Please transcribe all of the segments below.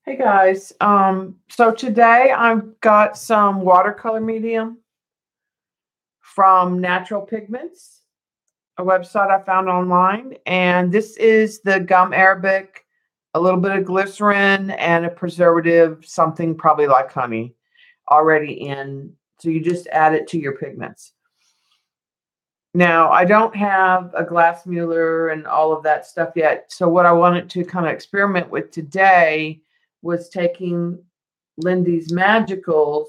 Hey guys, so today I've got some watercolor medium from Natural Pigments, a website I found online, and this is the gum arabic, a little bit of glycerin, and a preservative, something probably like honey, already in. So you just add it to your pigments. Now, I don't have a glass Mueller and all of that stuff yet. So what I wanted to kind of experiment with today was taking Lindy's Magicals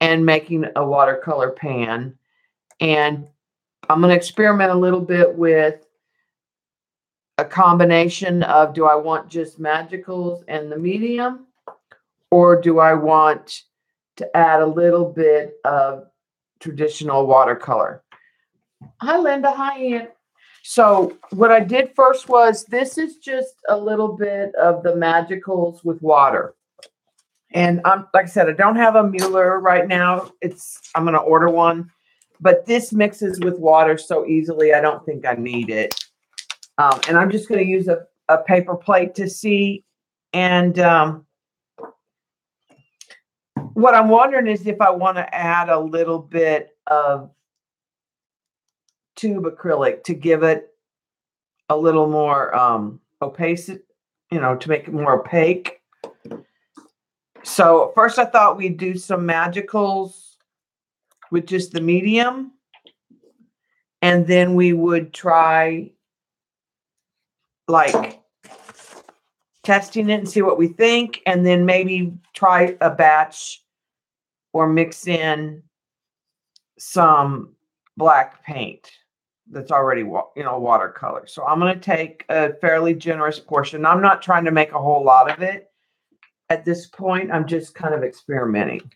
and making a watercolor pan. And I'm going to experiment a little bit with a combination of, do I want just Magicals and the medium, or do I want to add a little bit of traditional watercolor? Hi, Linda. Hi, Ian. So what I did first was, this is just a little bit of the Magicals with water. And like I said, I don't have a Mueller right now. I'm going to order one, but this mixes with water so easily. I don't think I need it. And I'm just going to use a paper plate to see. And what I'm wondering is if I want to add a little bit of tube acrylic to give it a little more opacity, to make it more opaque. So first I thought we'd do some Magicals with just the medium, and then we would try like testing it and see what we think, and then maybe try a batch or mix in some black paint that's already watercolor. So I'm going to take a fairly generous portion. I'm not trying to make a whole lot of it at this point. I'm just kind of experimenting.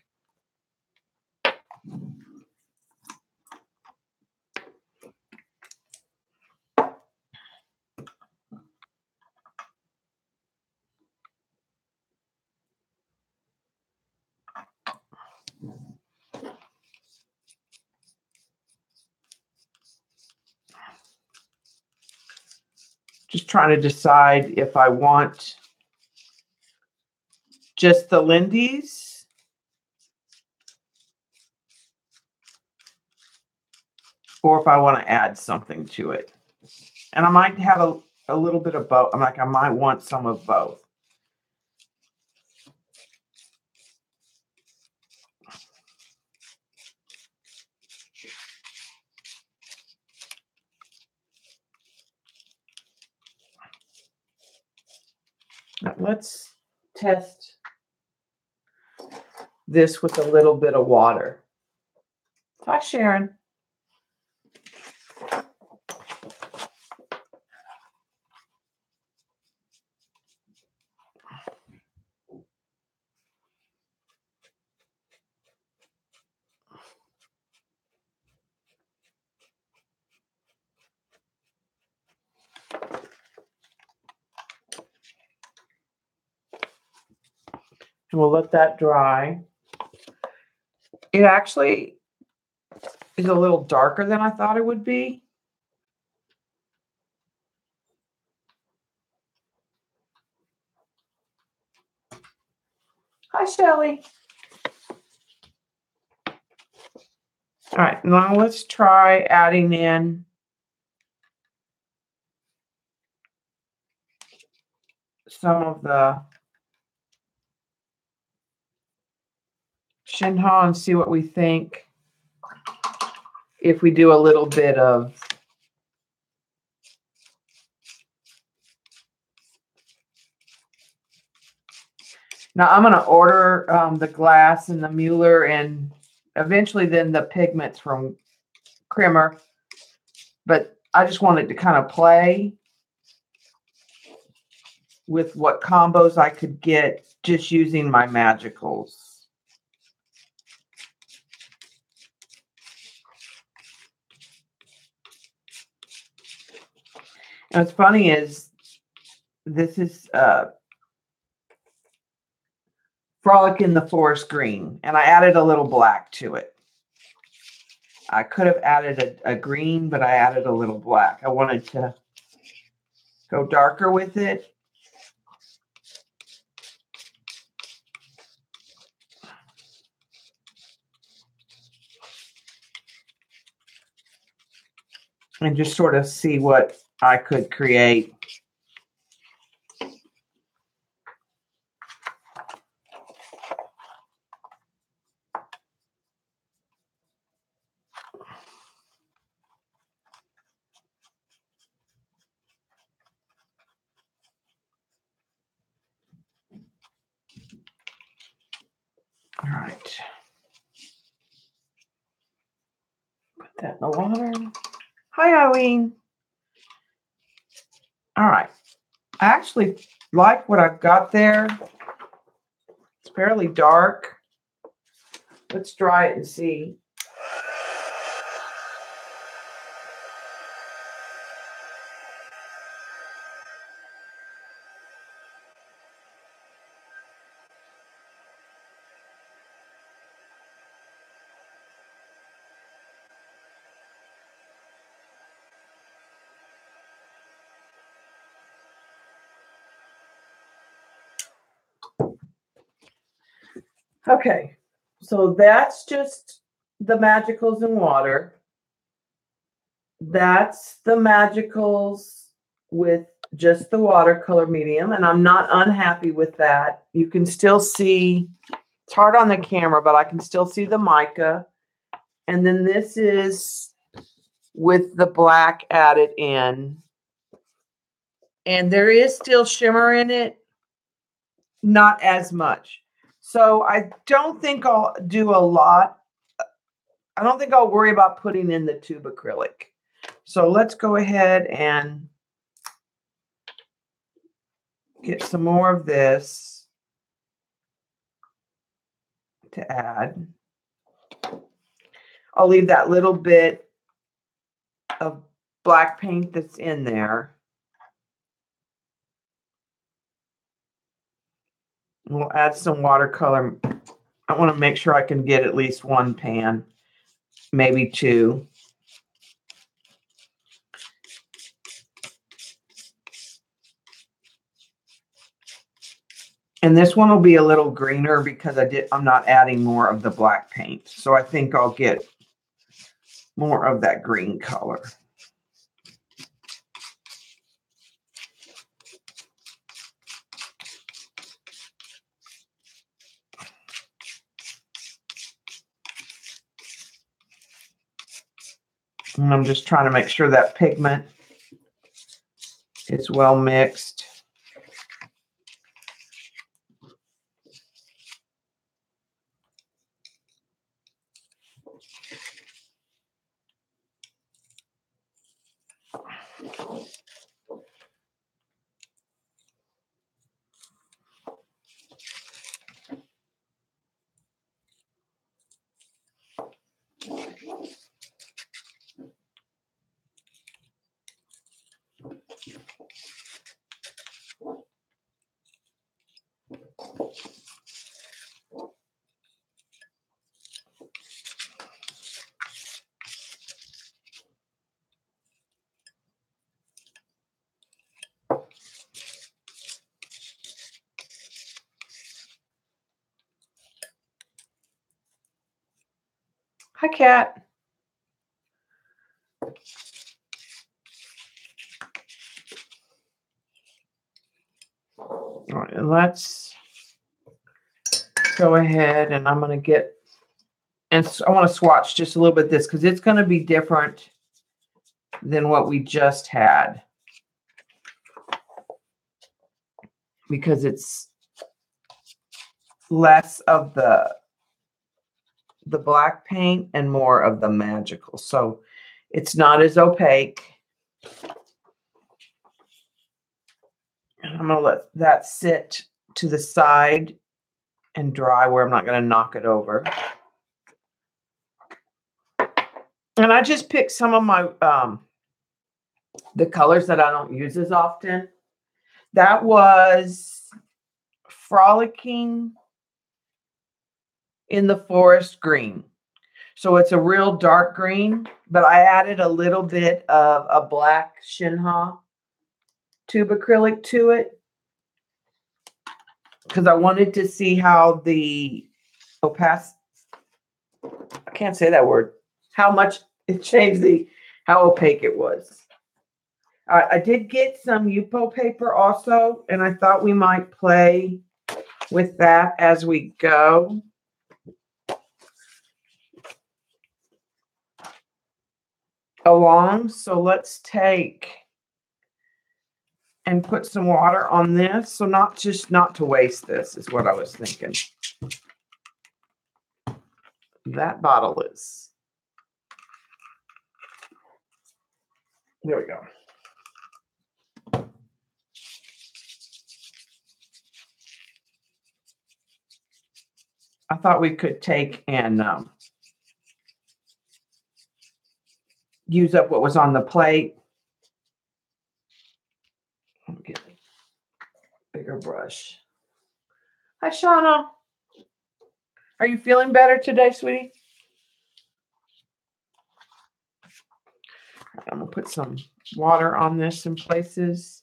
Just trying to decide if I want just the Lindy's or if I want to add something to it. And I might have a little bit of both. I might want some of both. Now let's test this with a little bit of water. Hi, Sharon. And we'll let that dry. It actually is a little darker than I thought it would be. Hi, Shelly. All right, now let's try adding in some of the shinhan and see what we think. If we do a little bit of now, I'm going to order the glass and the Mueller and eventually then the pigments from Prima. But I just wanted to kind of play with what combos I could get just using my Magicals. And what's funny is this is Frolic in the Forest Green, and I added a little black to it. I could have added a green, but I added a little black. I wanted to go darker with it. and just sort of see what I could create. All right. Put that in the water. Hi, Eileen. All right. I actually like what I've got there. It's fairly dark. Let's dry it and see. Okay, so that's just the magicals in water. That's the magicals with just the watercolor medium, and I'm not unhappy with that. You can still see, it's hard on the camera, but I can still see the mica. And then this is with the black added in. And there is still shimmer in it, not as much. So I don't think I'll do a lot. I don't think I'll worry about putting in the tube acrylic. So let's go ahead and get some more of this to add. I'll leave that little bit of black paint that's in there. We'll add some watercolor. I want to make sure I can get at least one pan, maybe two. And this one will be a little greener because I'm not adding more of the black paint. So I think I'll get more of that green color. And I'm just trying to make sure that pigment is well mixed. Hi, Kat. All right, let's go ahead and I'm going to get, and I want to swatch just a little bit of this because it's going to be different than what we just had. Because it's less of the black paint and more of the magical. So it's not as opaque. And I'm going to let that sit to the side and dry where I'm not going to knock it over. And I just picked some of my, the colors that I don't use as often. That was Frolicking in the Forest Green. So it's a real dark green, but I added a little bit of a black shinhan tube acrylic to it because I wanted to see how the opacity, I can't say that word, how much it changed the how opaque it was. I did get some yupo paper also, and I thought we might play with that as we go. Along, so let's take and put some water on this. So not to waste this is what I was thinking. That bottle is. There we go. I thought we could take and use up what was on the plate. Let me get a bigger brush. Hi, Shauna. Are you feeling better today, sweetie? I'm going to put some water on this in places.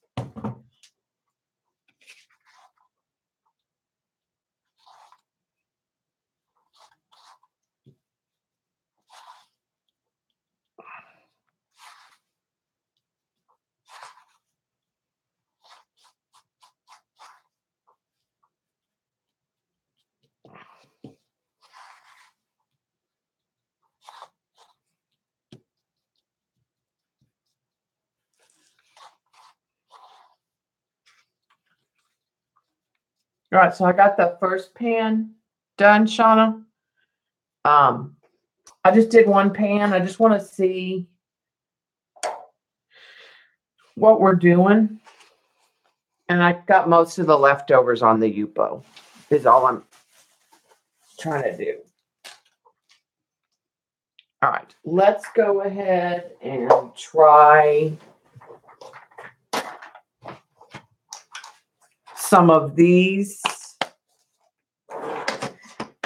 All right, so I got the first pan done, Shauna. I just did one pan. I just want to see what we're doing. And I got most of the leftovers on the yupo is all I'm trying to do. All right, let's go ahead and try some of these.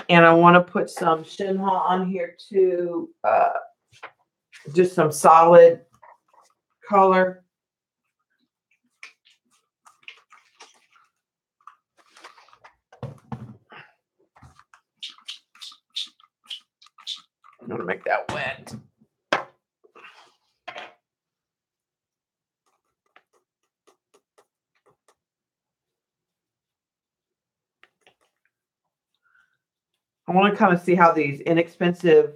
And I want to put some shinhan on here too. Just some solid color. I'm going to make that wet. I want to kind of see how these inexpensive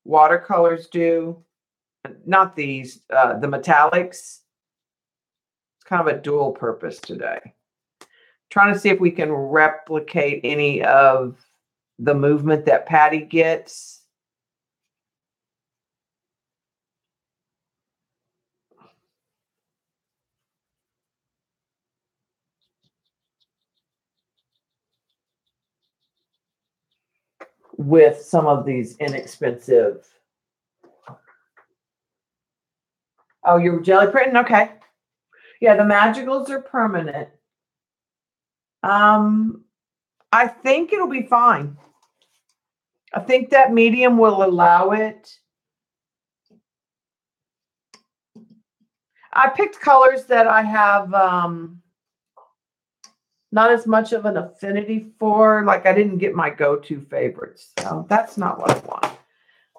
watercolors do. Not these, the metallics. It's kind of a dual purpose today. Trying to see if we can replicate any of the movement that Patty gets. With some of these inexpensive. Oh, you're jelly printing? Okay. Yeah, the magicals are permanent. I think it'll be fine. I think that medium will allow it. I picked colors that I have not as much of an affinity for. Like I didn't get my go-to favorites. So that's not what I want.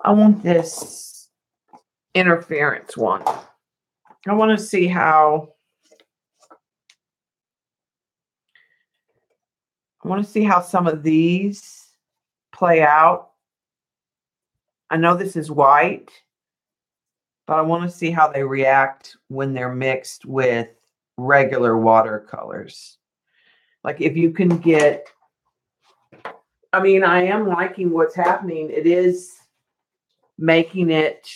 I want this interference one. I want to see how some of these play out. I know this is white, but I want to see how they react when they're mixed with regular watercolors. Like if you can get, I mean, I am liking what's happening. It is making it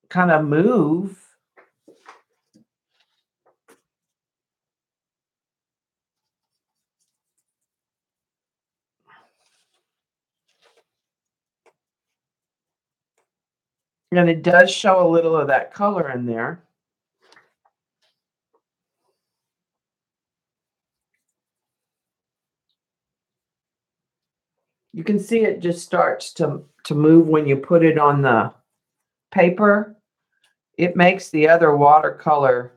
kind of move. And it does show a little of that color in there. You can see it just starts to move when you put it on the paper. It makes the other watercolor,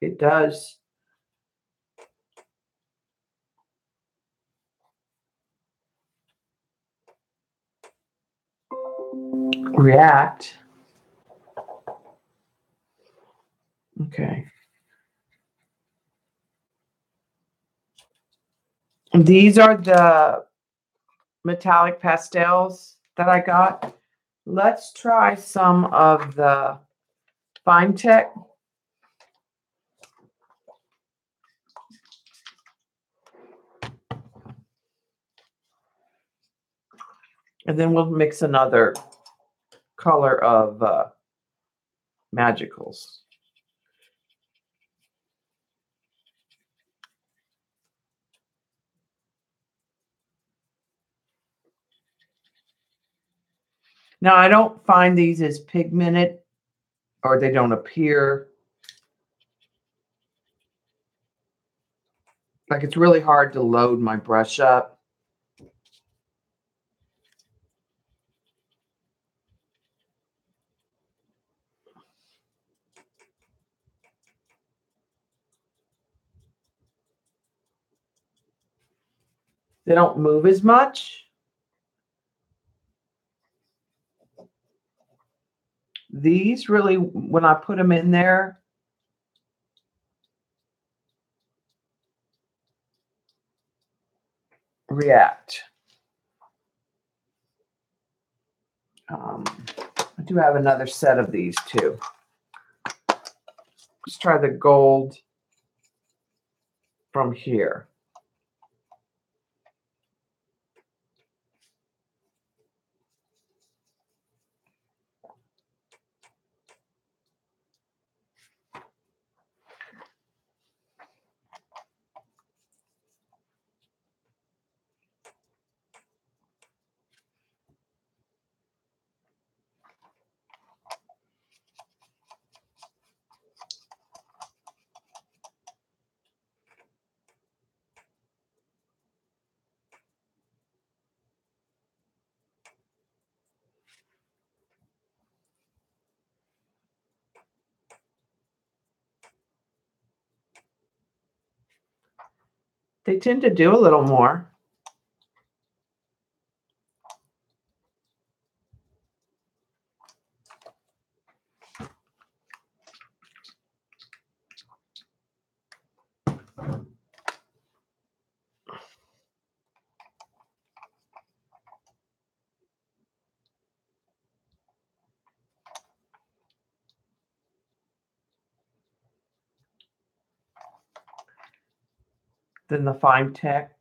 it does. react. Okay. These are the metallic pastels that I got. Let's try some of the Fine Tech. And then we'll mix another color of Magicals. Now, I don't find these as pigmented, or they don't appear. Like, it's really hard to load my brush up. They don't move as much. These really, when I put them in there, react. I do have another set of these too. Let's try the gold from here. They tend to do a little more. Than the Fine Tech.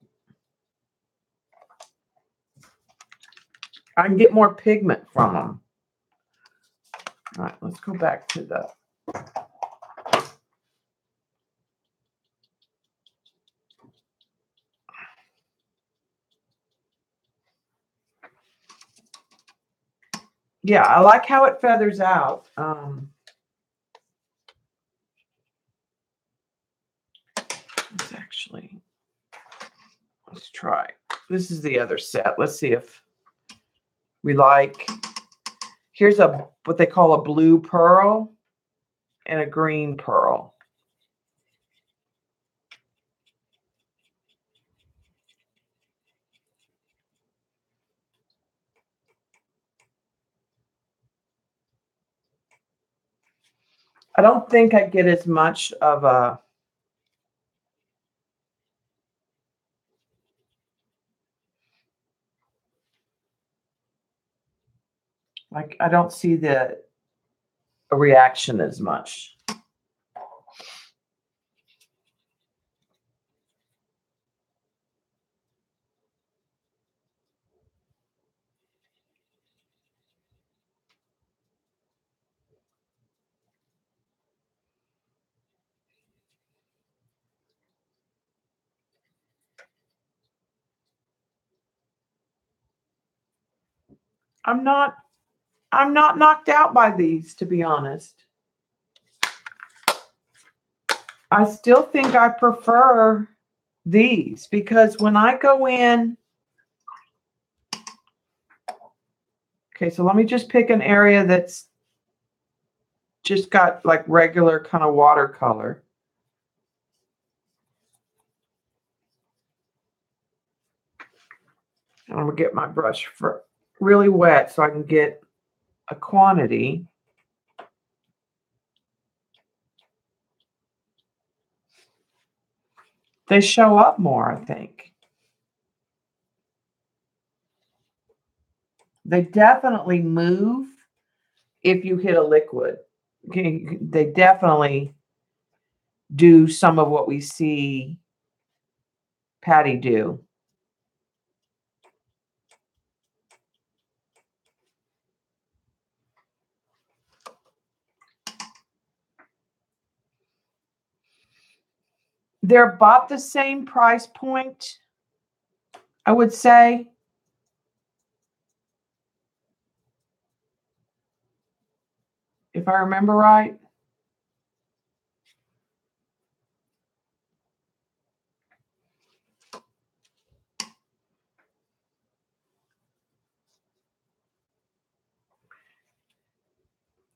I can get more pigment from them. All right, let's go back to the yeah, I like how it feathers out. Let's try. This is the other set. Let's see if we like. Here's what they call a blue pearl and a green pearl. I don't think I get as much of a I don't see the reaction as much. I'm not knocked out by these, to be honest. I still think I prefer these because when I go in, okay, so let me just pick an area that's just got like regular kind of watercolor. I'm gonna get my brush for really wet so I can get a quantity. They show up more, I think. They definitely move if you hit a liquid. Okay, they definitely do some of what we see Patty do. They're about the same price point, I would say. If I remember right.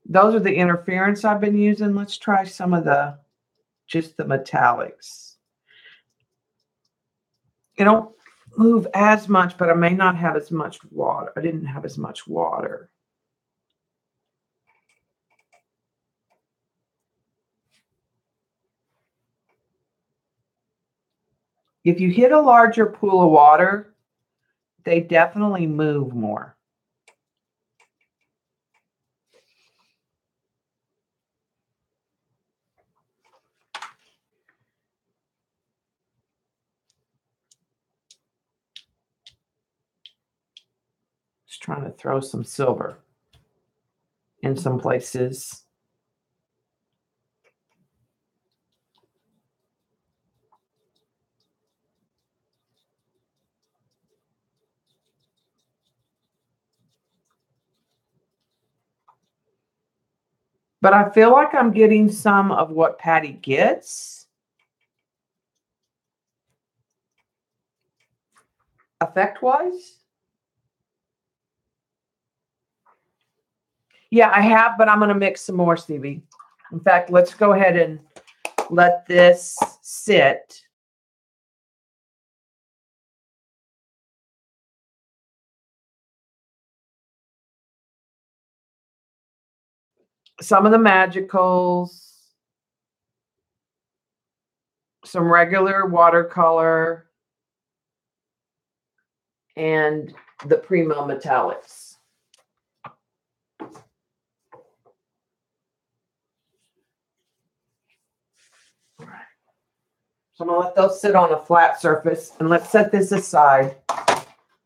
Those are the interference I've been using. Let's try some of just the metallics. It don't move as much, but I may not have as much water. I didn't have as much water. If you hit a larger pool of water, they definitely move more. Just trying to throw some silver in some places. But I feel like I'm getting some of what Patty gets. Effect-wise. Yeah, I have, but I'm going to mix some more, Stevie. In fact, let's go ahead and let this sit. Some of the magicals. Some regular watercolor, and the Prima metallics. All right. So I'm going to let those sit on a flat surface, and let's set this aside,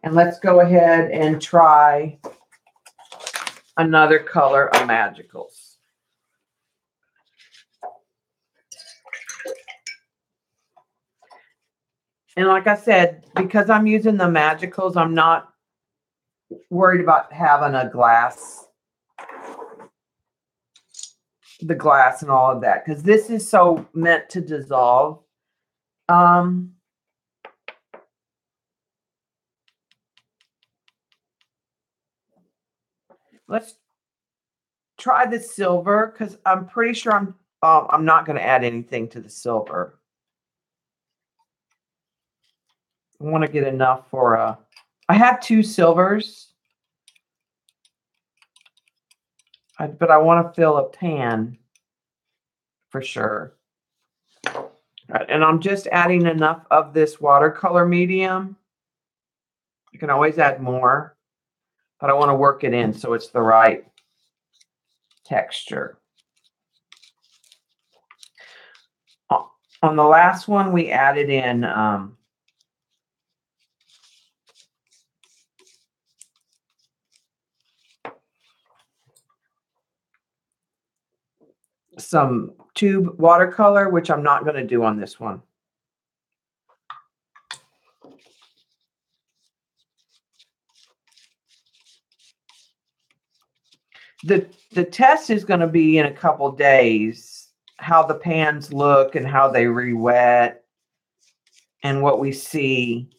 and let's go ahead and try another color of magicals. And like I said, because I'm using the magicals, I'm not worried about having the glass and all of that, because this is so meant to dissolve. Let's try the silver, because I'm pretty sure I'm not going to add anything to the silver. I want to get enough for I have 2 silvers, but I want to fill a pan for sure. All right, and I'm just adding enough of this watercolor medium. You can always add more, but I want to work it in so it's the right texture. On the last one, we added in some tube watercolor, which I'm not going to do on this one. The test is going to be in a couple days, how the pans look and how they re-wet and what we see.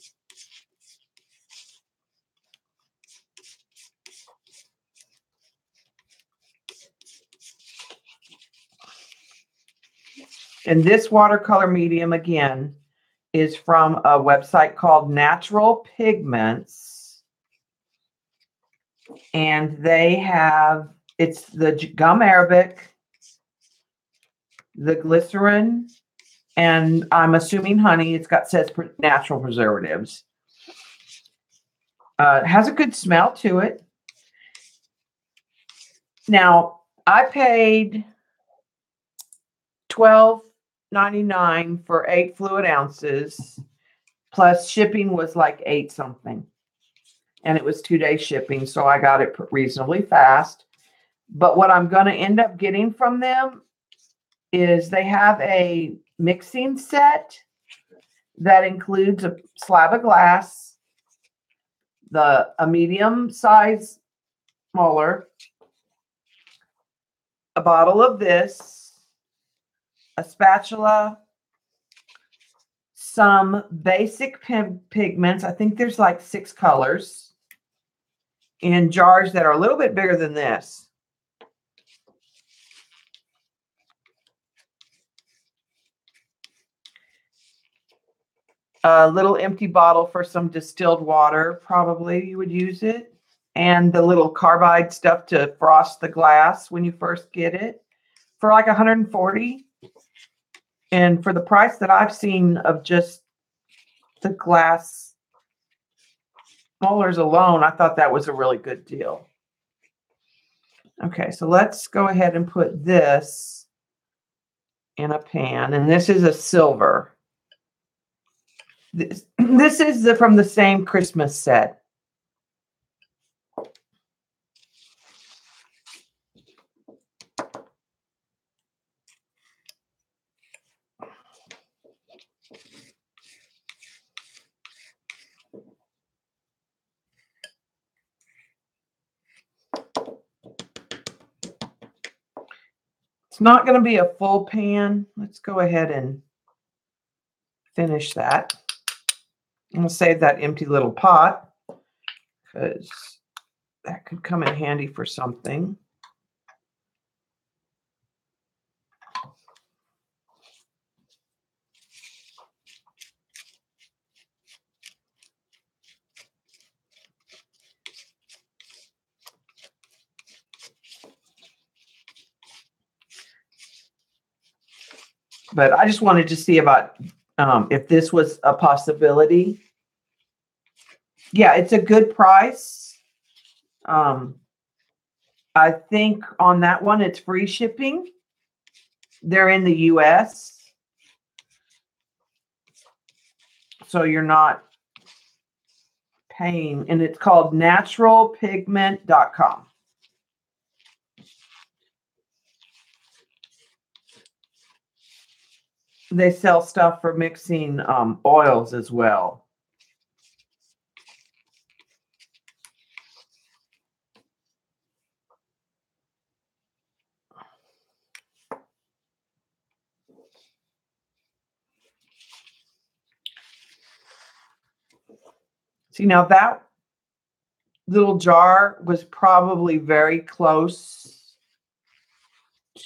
And this watercolor medium, again, is from a website called Natural Pigments. And they have, it's the gum arabic, the glycerin, and I'm assuming honey. It's got says natural preservatives. It has a good smell to it. Now, I paid $12.99 for 8 fluid ounces, plus shipping was like 8 something. And it was 2-day shipping, so I got it reasonably fast. But what I'm going to end up getting from them is they have a mixing set that includes a slab of glass, a medium size molar, a bottle of this, a spatula, some basic pigments. I think there's like 6 colors in jars that are a little bit bigger than this. A little empty bottle for some distilled water, probably you would use it. And the little carbide stuff to frost the glass when you first get it for like $140. And for the price that I've seen of just the glass molars alone, I thought that was a really good deal. Okay, so let's go ahead and put this in a pan. And this is a silver. This is from the same Christmas set. It's not going to be a full pan. Let's go ahead and finish that. I'm going to save that empty little pot because that could come in handy for something. But I just wanted to see about if this was a possibility. Yeah, it's a good price. I think on that one, it's free shipping. They're in the US. So you're not paying. And it's called naturalpigment.com. They sell stuff for mixing oils as well. See, now that little jar was probably very close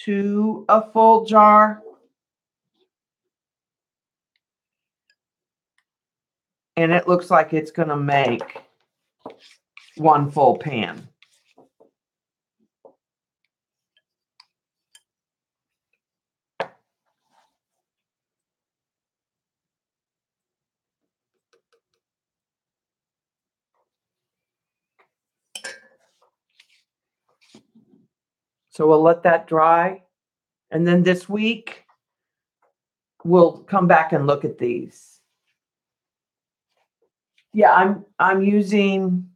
to a full jar. And it looks like it's going to make one full pan. So we'll let that dry. And then this week, we'll come back and look at these. Yeah, I'm using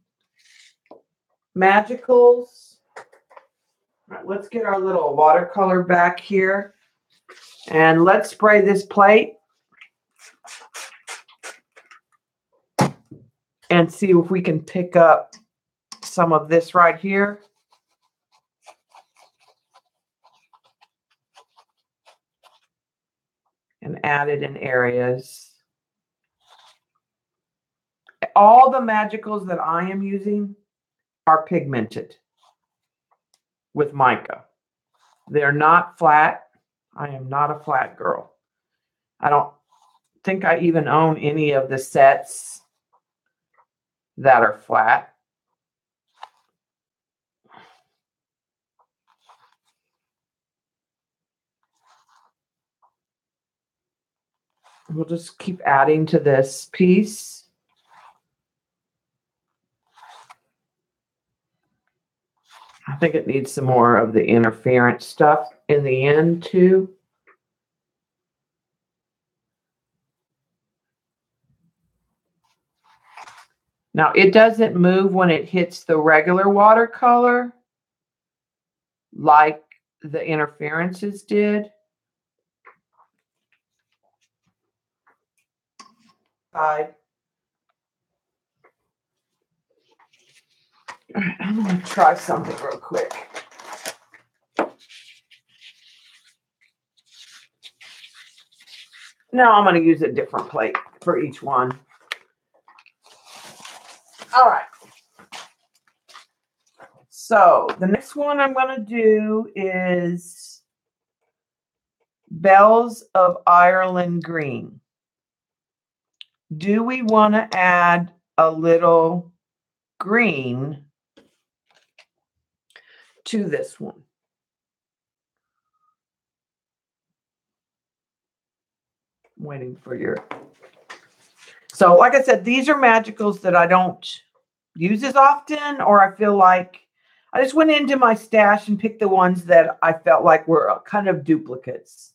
Magicals. All right, let's get our little watercolor back here. And let's spray this plate and see if we can pick up some of this right here. And add it in areas. All the Magicals that I am using are pigmented with mica. They're not flat. I am not a flat girl. I don't think I even own any of the sets that are flat. We'll just keep adding to this piece. I think it needs some more of the interference stuff in the end too. Now it doesn't move when it hits the regular watercolor like the interferences did. All right, I'm going to try something real quick. Now I'm going to use a different plate for each one. All right. So the next one I'm going to do is Bells of Ireland Green. Do we want to add a little green to this one? I'm waiting for your... So like I said, these are magicals that I don't use as often, or I feel like I just went into my stash and picked the ones that I felt like were kind of duplicates.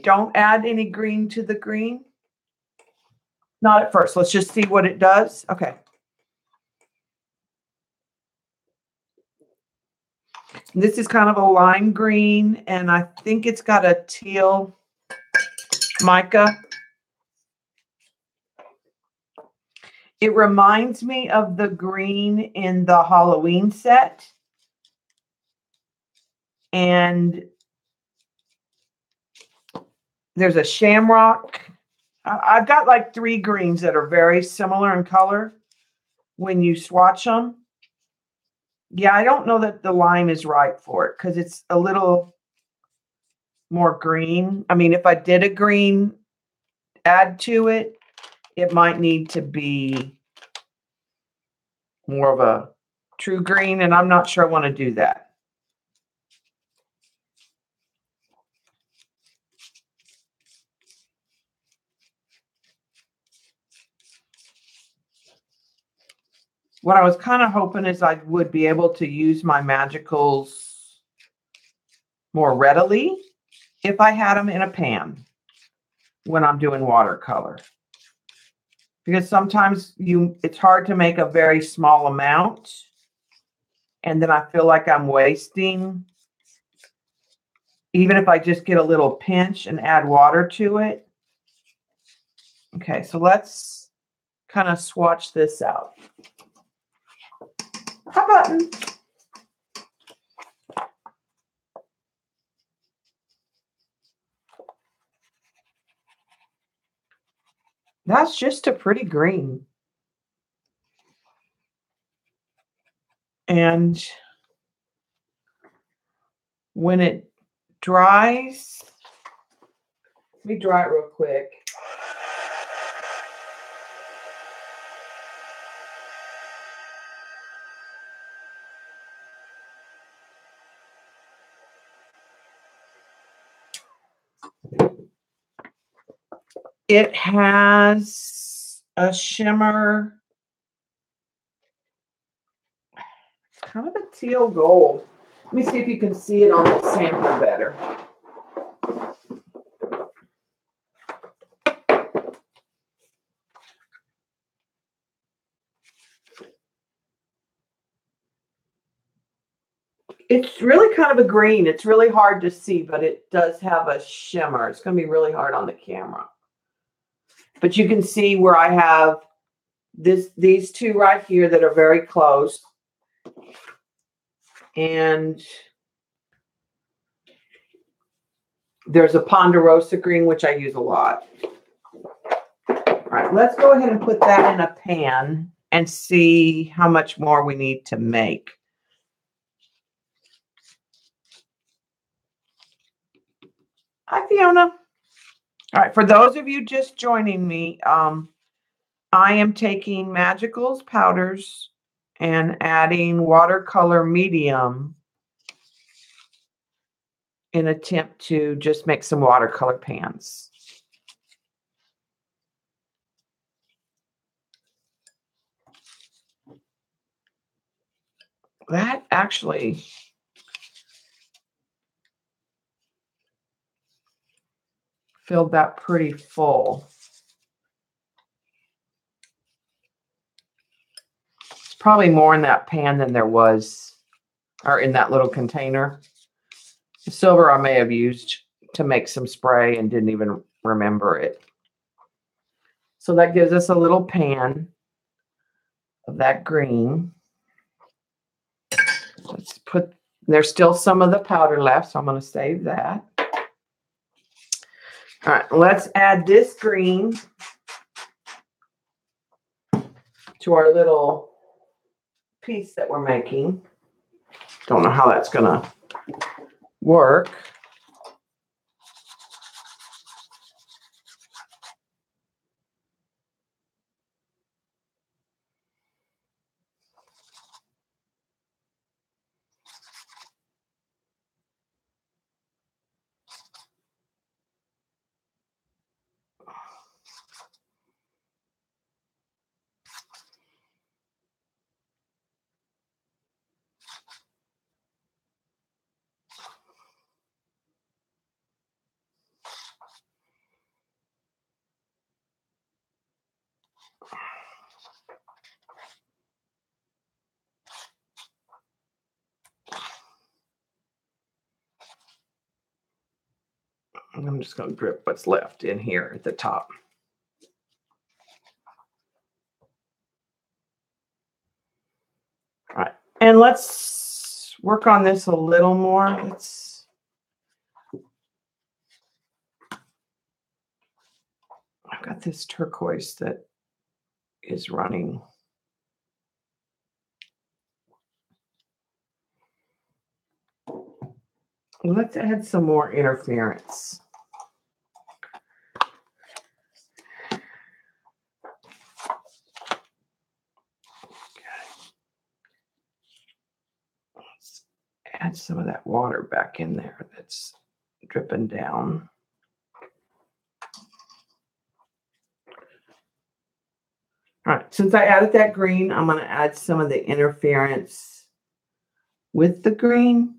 Don't add any green to the green. Not at first. Let's just see what it does. Okay. This is kind of a lime green, and I think it's got a teal mica. It reminds me of the green in the Halloween set. And there's a shamrock. I've got like 3 greens that are very similar in color when you swatch them. Yeah, I don't know that the lime is right for it because it's a little more green. I mean, if I did a green add to it, it might need to be more of a true green, and I'm not sure I want to do that. What I was kind of hoping is I would be able to use my magicals more readily if I had them in a pan when I'm doing watercolor. Because sometimes it's hard to make a very small amount, and then I feel like I'm wasting. Even if I just get a little pinch and add water to it. Okay, so let's kind of swatch this out. Hot button. That's just a pretty green. And when it dries, let me dry it real quick. It has a shimmer. It's kind of a teal gold. Let me see if you can see it on the sample better. It's really kind of a green. It's really hard to see, but it does have a shimmer. It's going to be really hard on the camera. But you can see where I have these 2 right here that are very close. And there's a Ponderosa green, which I use a lot. All right, let's go ahead and put that in a pan and see how much more we need to make. Hi, Fiona. All right, for those of you just joining me, I am taking magicals, powders, and adding watercolor medium in attempt to just make some watercolor pans. That actually filled that pretty full. It's probably more in that pan than there was, or in that little container. The silver I may have used to make some spray and didn't even remember it. So that gives us a little pan of that green. Let's put, there's still some of the powder left, so I'm going to save that. All right, let's add this green to our little piece that we're making. Don't know how that's going to work. I'm just going to drip what's left in here at the top. All right, and let's work on this a little more. I've got this turquoise that is running. Let's add some more interference. Let's add some of that water back in there that's dripping down. All right, since I added that green, I'm going to add some of the interference with the green.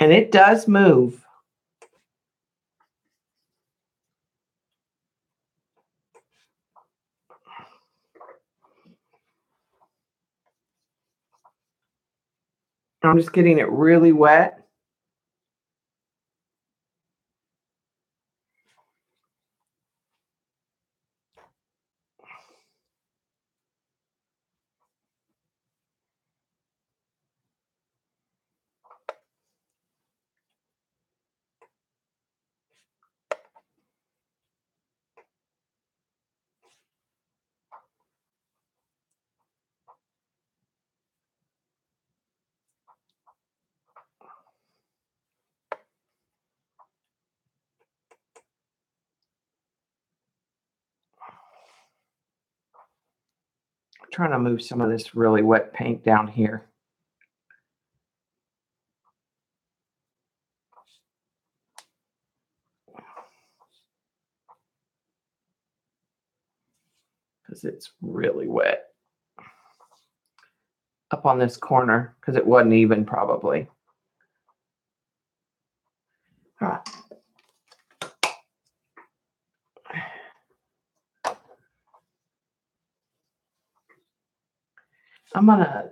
And it does move. I'm just getting it really wet. I'm trying to move some of this really wet paint down here. Because it's really wet up on this corner because it wasn't even probably. All right. I'm going to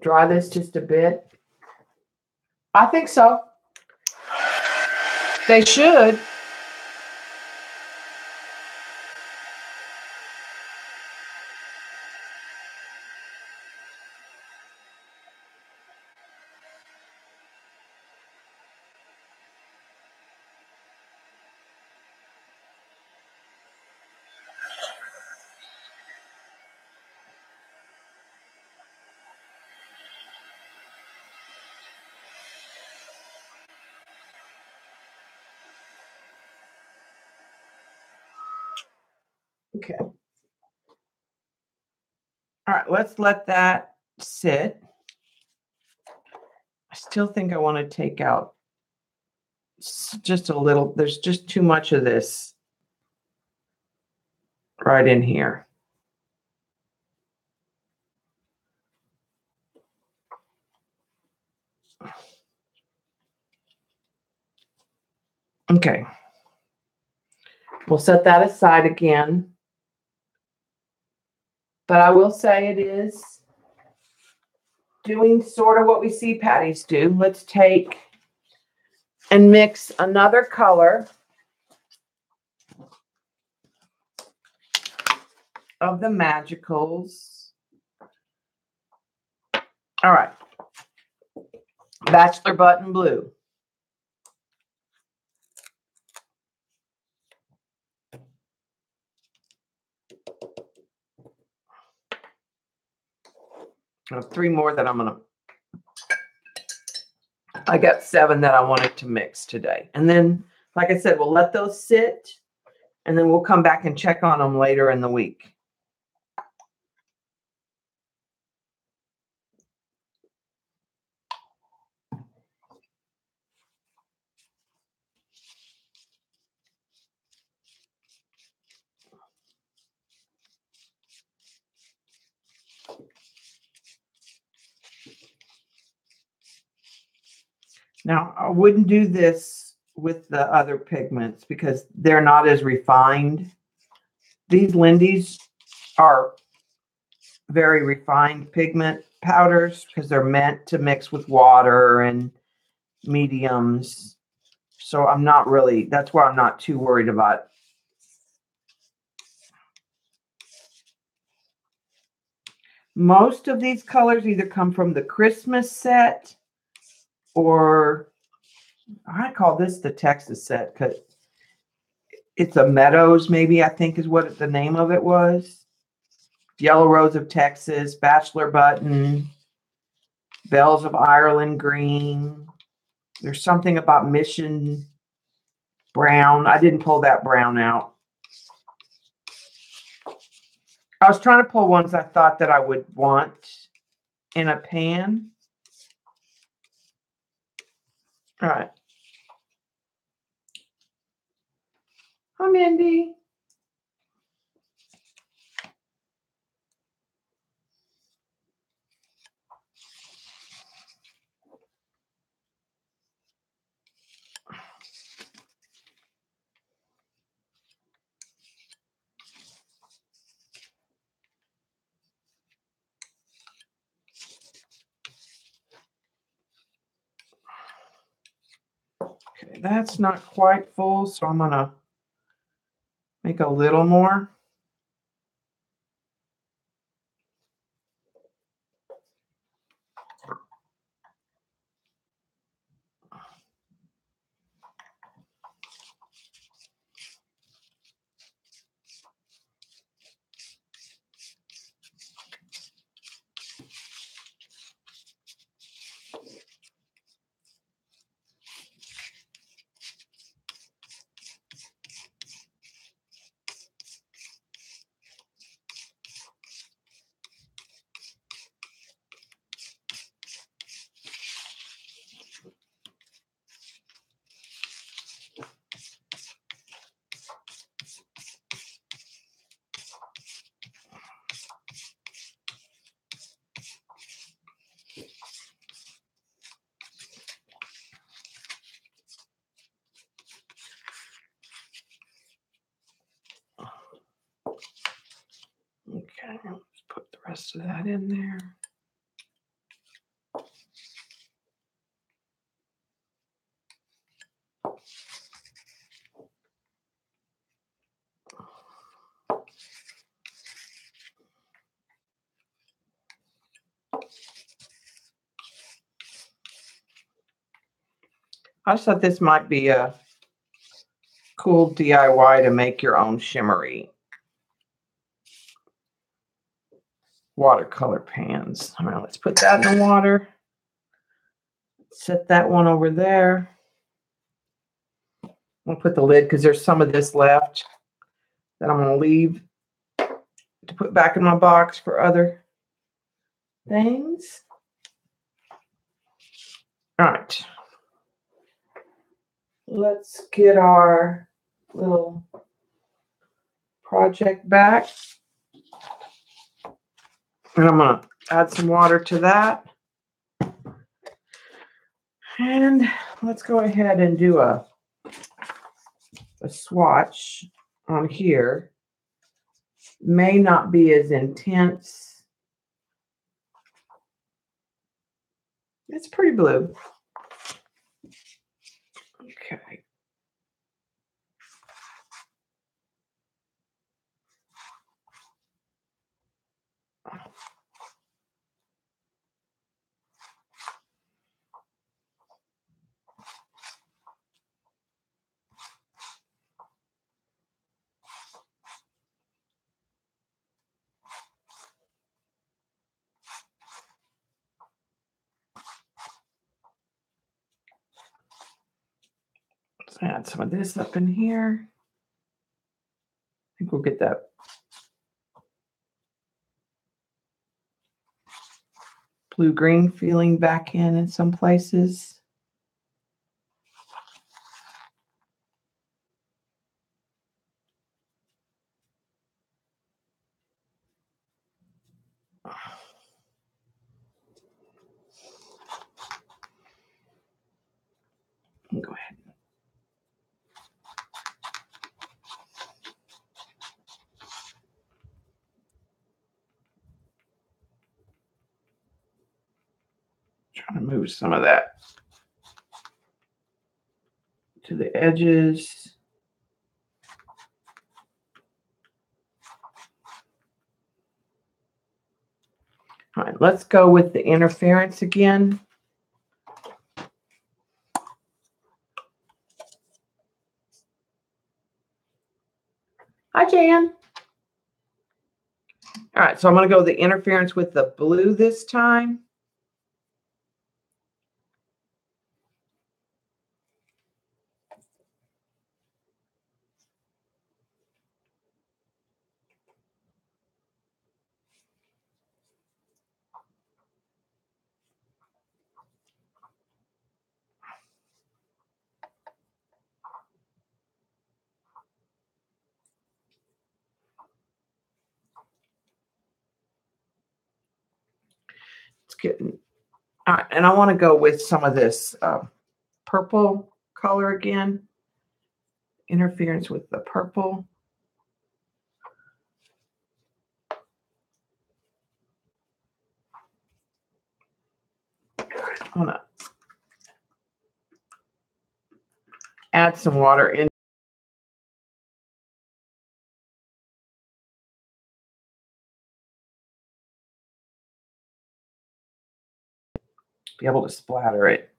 dry this just a bit. I think so. They should. Okay. All right, let's let that sit. I still think I want to take out just a little. There's just too much of this right in here. Okay. We'll set that aside again. But I will say it is doing sort of what we see patties do. Let's take and mix another color of the Magicals. All right. Bachelor Button Blue. I have 3 more that I got 7 that I wanted to mix today. And then, like I said, we'll let those sit, and then we'll come back and check on them later in the week. Now, I wouldn't do this with the other pigments because they're not as refined. These Lindy's are very refined pigment powders because they're meant to mix with water and mediums. So I'm not really, that's why I'm not too worried about. Most of these colors either come from the Christmas set or I call this the Texas set because it's a Meadows, maybe I think is what the name of it was. Yellow Rose of Texas, Bachelor Button, Bells of Ireland Green. There's something about Mission Brown. I didn't pull that brown out. I was trying to pull ones I thought that I would want in a pan. All right. Hi, Mindy. Okay, that's not quite full, so I'm going to make a little more. Okay, let's put the rest of that in there. I just thought this might be a cool DIY to make your own shimmery watercolor pans. All right, let's put that in the water. Set that one over there. I'll put the lid because there's some of this left that I'm going to leave to put back in my box for other things. All right. Let's get our little project back. And I'm going to add some water to that. And let's go ahead and do a swatch on here. May not be as intense. It's pretty blue. Okay. Let's add some of this up in here. I think we'll get that blue-green feeling back in some places. Go ahead. Trying to move some of that to the edges. All right, let's go with the interference again. Hi, Jan. All right, so I'm going to go the interference with the blue this time. It's getting, all right, and I want to go with some of this purple color again. Interference with the purple. I want to add some water in. Be able to splatter it.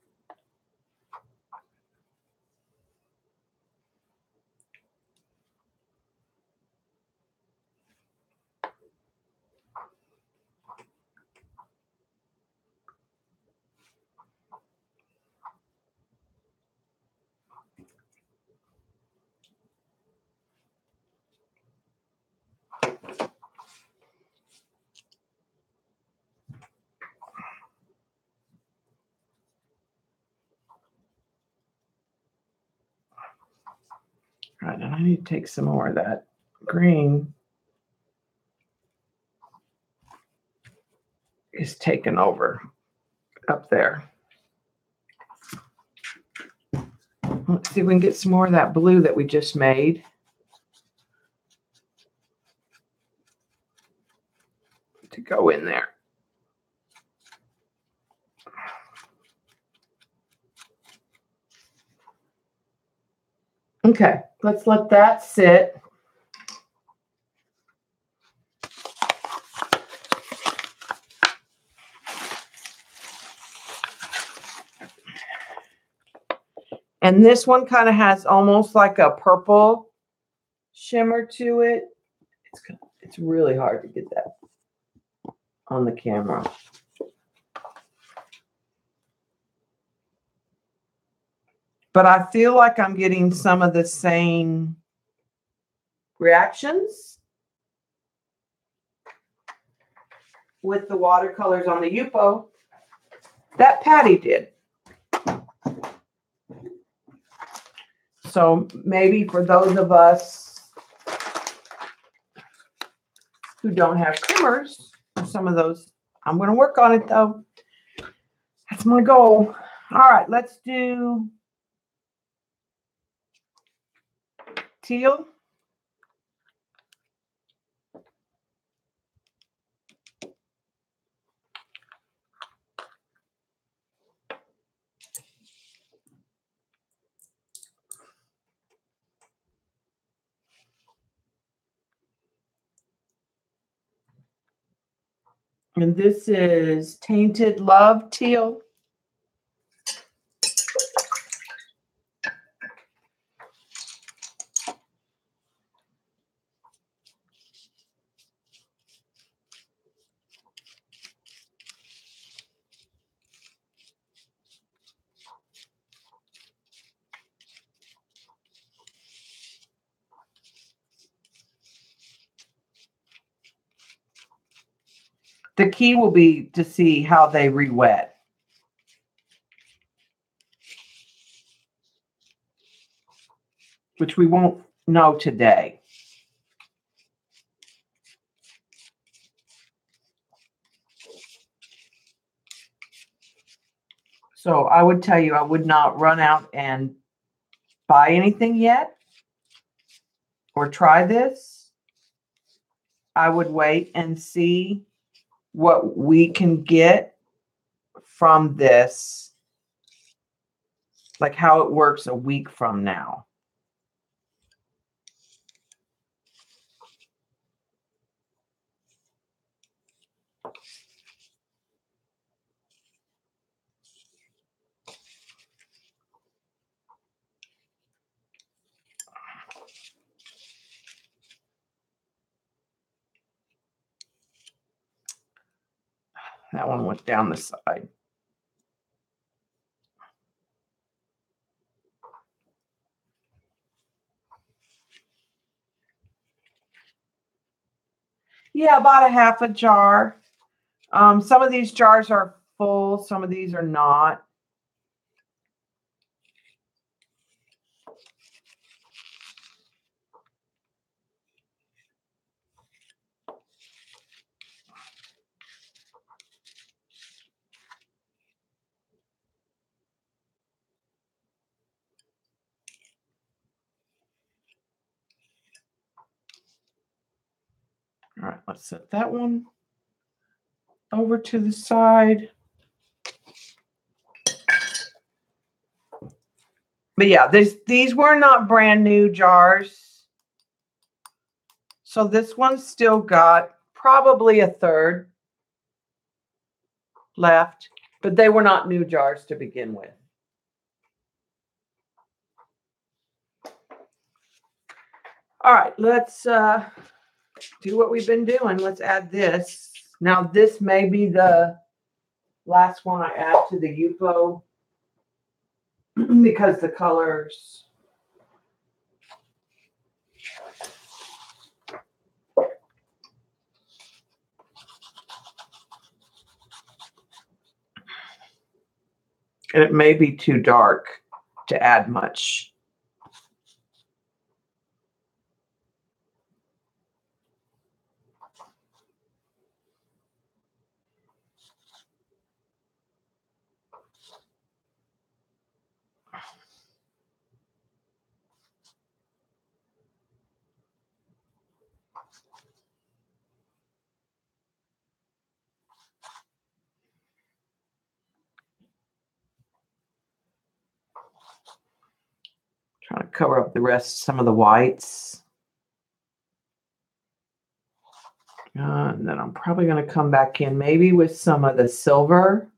All right, and I need to take some more of that green. Is taken over up there. Let's see if we can get some more of that blue that we just made. To go in there. Okay, let's let that sit. And this one kind of has almost like a purple shimmer to it. It's really hard to get that on the camera. But I feel like I'm getting some of the same reactions. with the watercolors on the yupo that Patty did. So maybe for those of us who don't have trimmers, some of those, I'm going to work on it though. That's my goal. All right, let's do teal. And this is Tainted Love Teal. The key will be to see how they re-wet, which we won't know today. So I would tell you, I would not run out and buy anything yet or try this. I would wait and see what we can get from this, like how it works a week from now. That one went down the side. Yeah, about a half a jar. Some of these jars are full, some of these are not. All right, let's set that one over to the side. But yeah, these were not brand new jars. So this one's still got probably a third left, but they were not new jars to begin with. All right, let's do what we've been doing. Let's add this. Now this may be the last one I add to the yupo because the colors. And it may be too dark to add much. Trying to cover up the rest, some of the whites. And then I'm probably going to come back in maybe with some of the silver.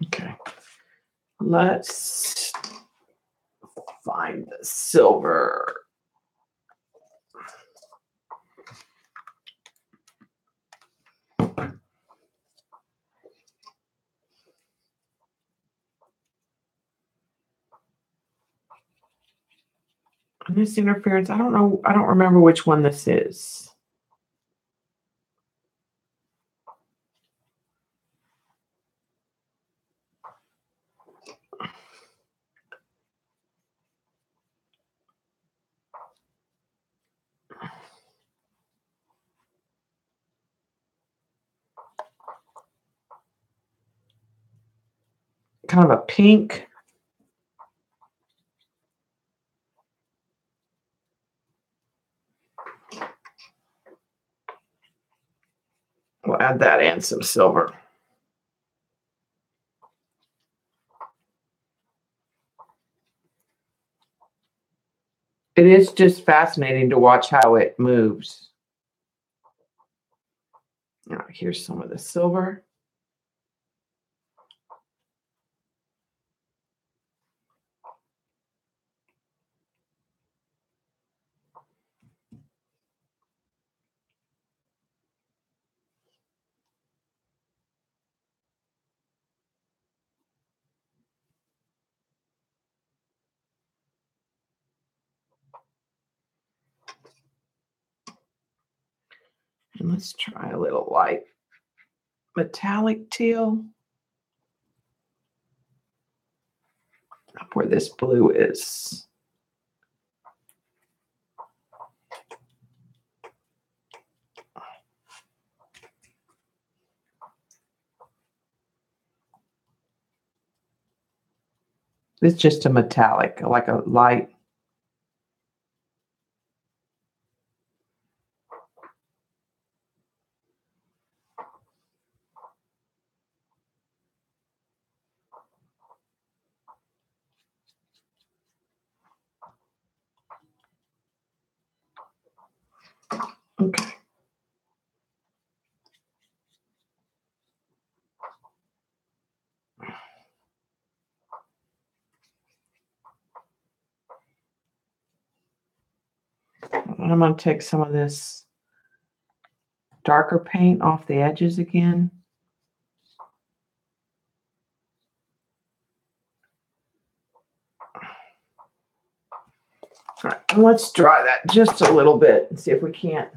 Okay. Let's find the silver. This interference, I don't know. I don't remember which one this is. Kind of a pink. We'll add that and some silver. It is just fascinating to watch how it moves. All right, here's some of the silver. And let's try a little light metallic teal up where this blue is. It's just a metallic, like a light. Okay. And I'm going to take some of this darker paint off the edges again. All right, and let's dry that just a little bit and see if we can't.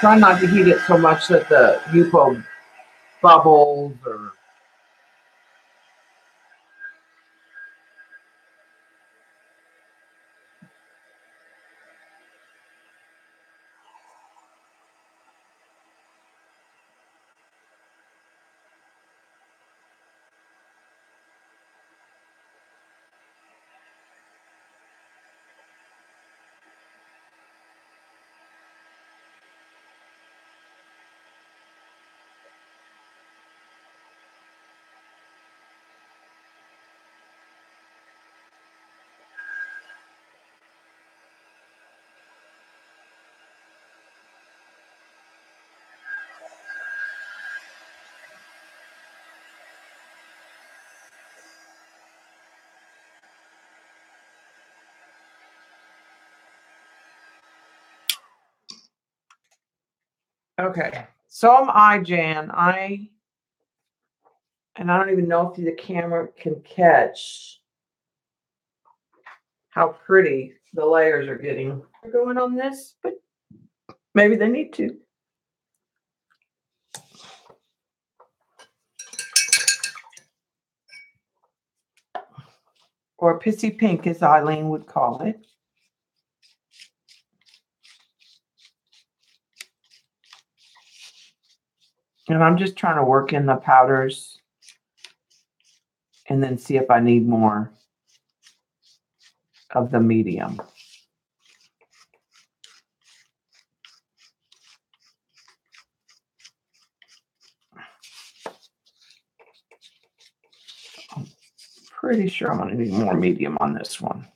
Try not to heat it so much that the yupo bubbles or. Okay, so am I, Jan. And I don't even know if the camera can catch how pretty the layers are getting going on this, but maybe they need to. Or pissy pink, as Eileen would call it. And I'm just trying to work in the powders and then see if I need more of the medium. I'm pretty sure I'm going to need more medium on this one.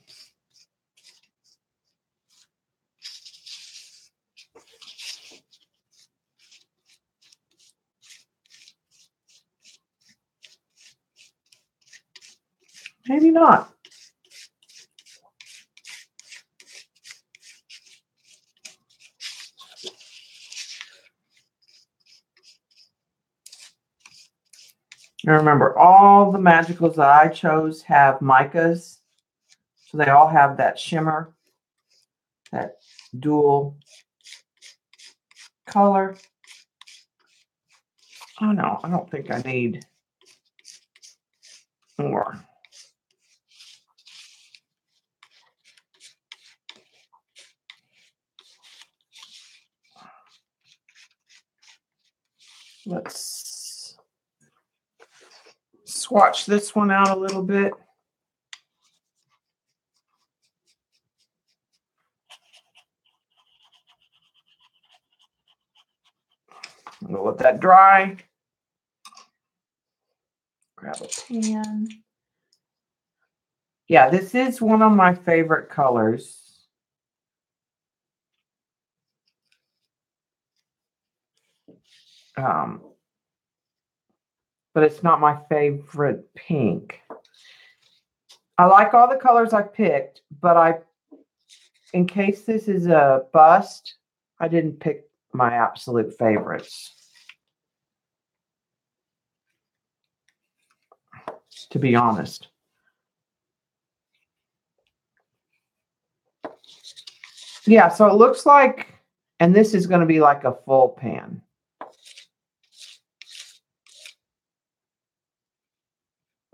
Maybe not. And remember, all the magicals that I chose have micas. So they all have that shimmer, that dual color. Oh no, I don't think I need more. Let's swatch this one out a little bit. I'm going to let that dry. Grab a pan. Yeah, this is one of my favorite colors. But it's not my favorite pink. I like all the colors I picked, but in case this is a bust, I didn't pick my absolute favorites, to be honest. Yeah, so it looks like, and this is going to be like a full pan.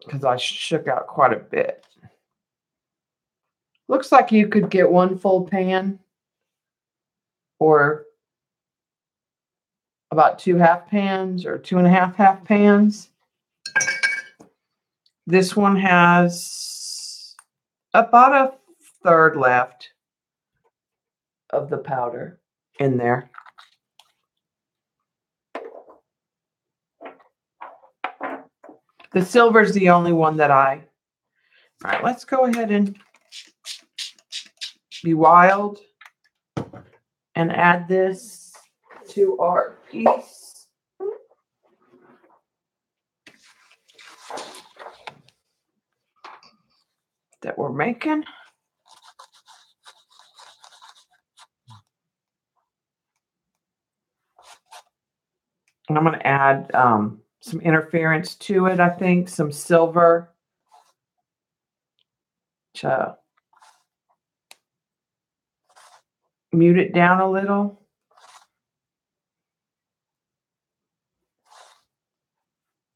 Because I shook out quite a bit. Looks like you could get one full pan or about 2 half pans or 2.5 half pans. This one has about a third left of the powder in there. The silver is the only one that all right, let's go ahead and be wild and add this to our piece. That we're making. And I'm going to add some interference to it, I think, some silver. To mute it down a little.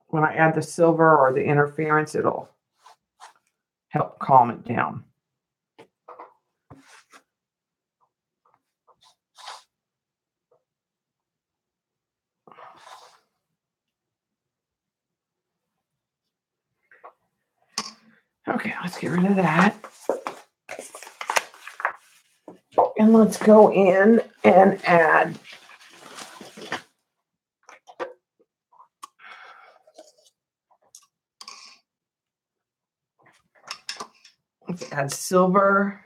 When I add the silver or the interference, it'll help calm it down. Okay, let's get rid of that. And let's go in and add silver.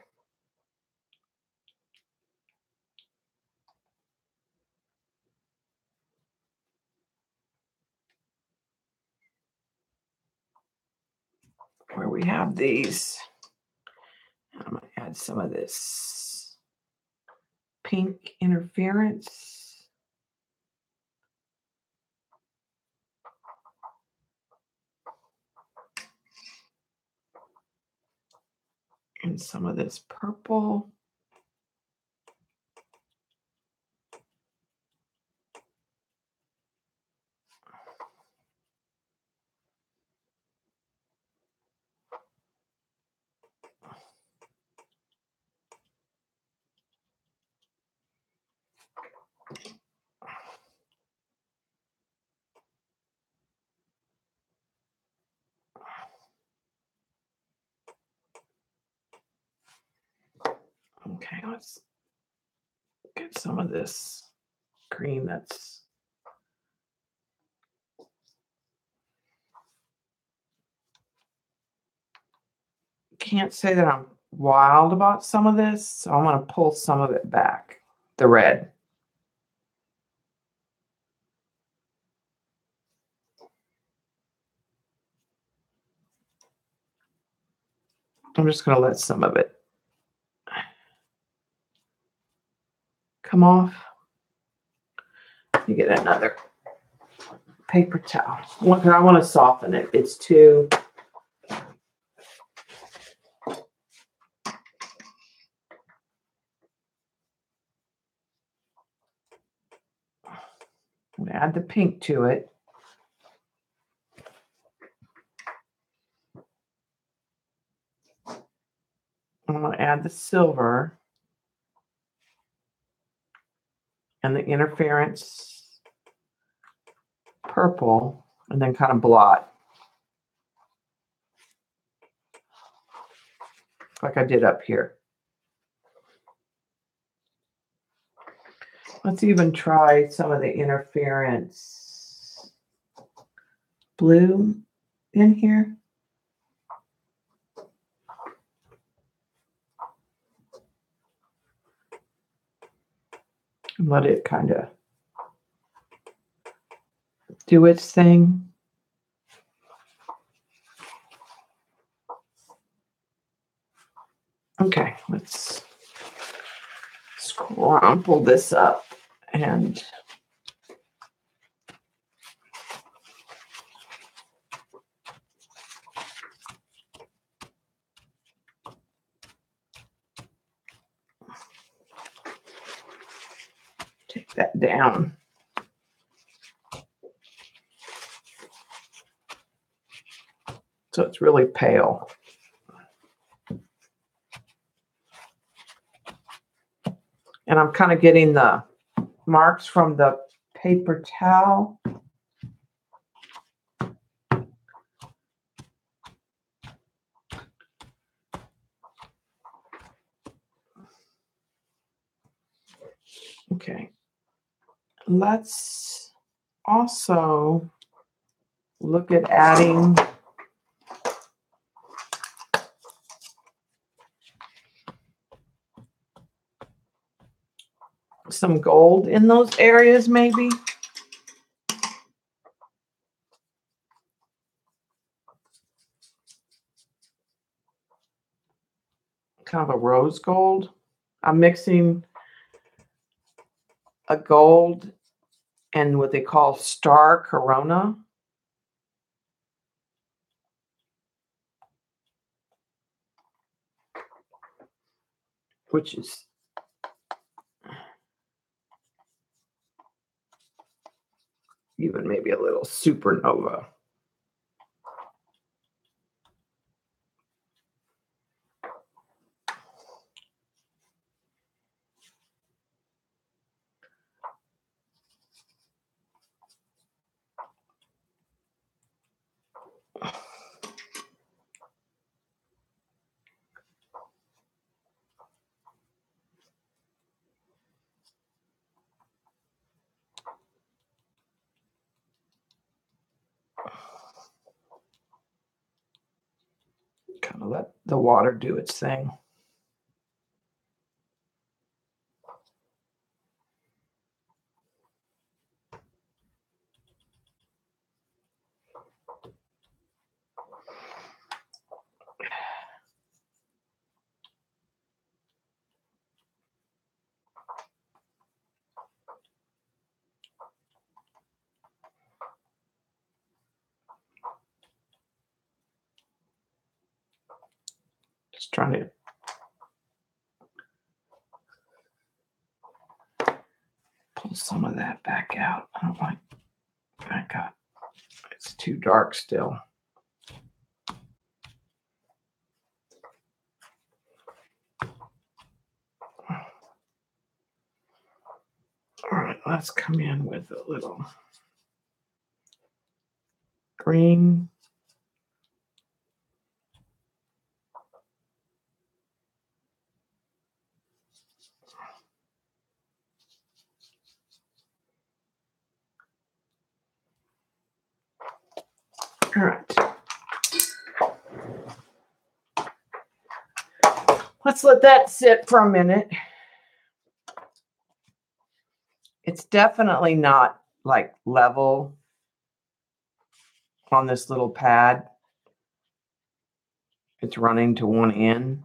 Where we have these. I'm going to add some of this pink interference. And some of this purple. Okay, let's get some of this green that's can't say that I'm wild about some of this, so I'm going to pull some of it back, the red. I'm just going to let some of it come off. You get another paper towel. Look, I want to soften it. It's too... I'm going to add the pink to it. I'm going to add the silver and the interference purple, and then kind of blot like I did up here. Let's even try some of the interference blue in here. And let it kind of do its thing. Okay, let's crumple this up and take that down. So it's really pale. And I'm kind of getting the marks from the paper towel. Okay. Let's also look at adding some gold in those areas, maybe. Kind of a rose gold. I'm mixing a gold and what they call star corona. Which is even maybe a little supernova. Kind of let the water do its thing. Just trying to pull some of that back out. I don't like that. It's too dark still. All right, let's come in with a little green. All right. Let's let that sit for a minute. It's definitely not like level on this little pad. It's running to one end.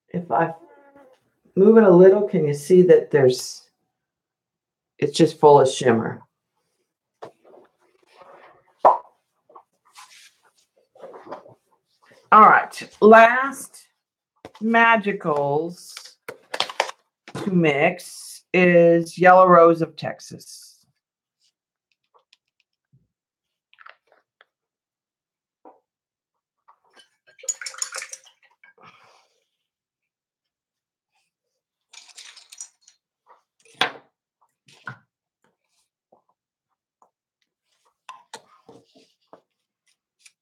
If I move it a little, can you see that it's just full of shimmer? All right, last magicals to mix is Yellow Rose of Texas.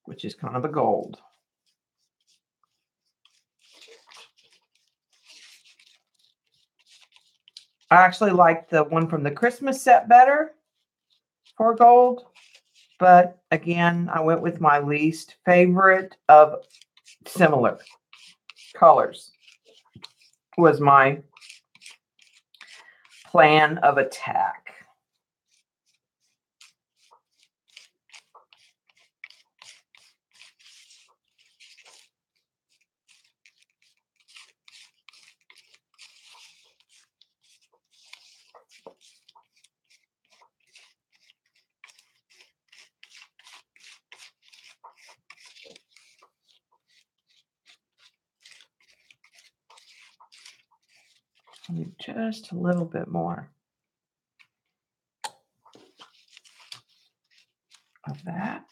Which is kind of a gold. I actually like the one from the Christmas set better for gold. But again, I went with my least favorite of similar colors. Was my plan of attack. Just a little bit more of that.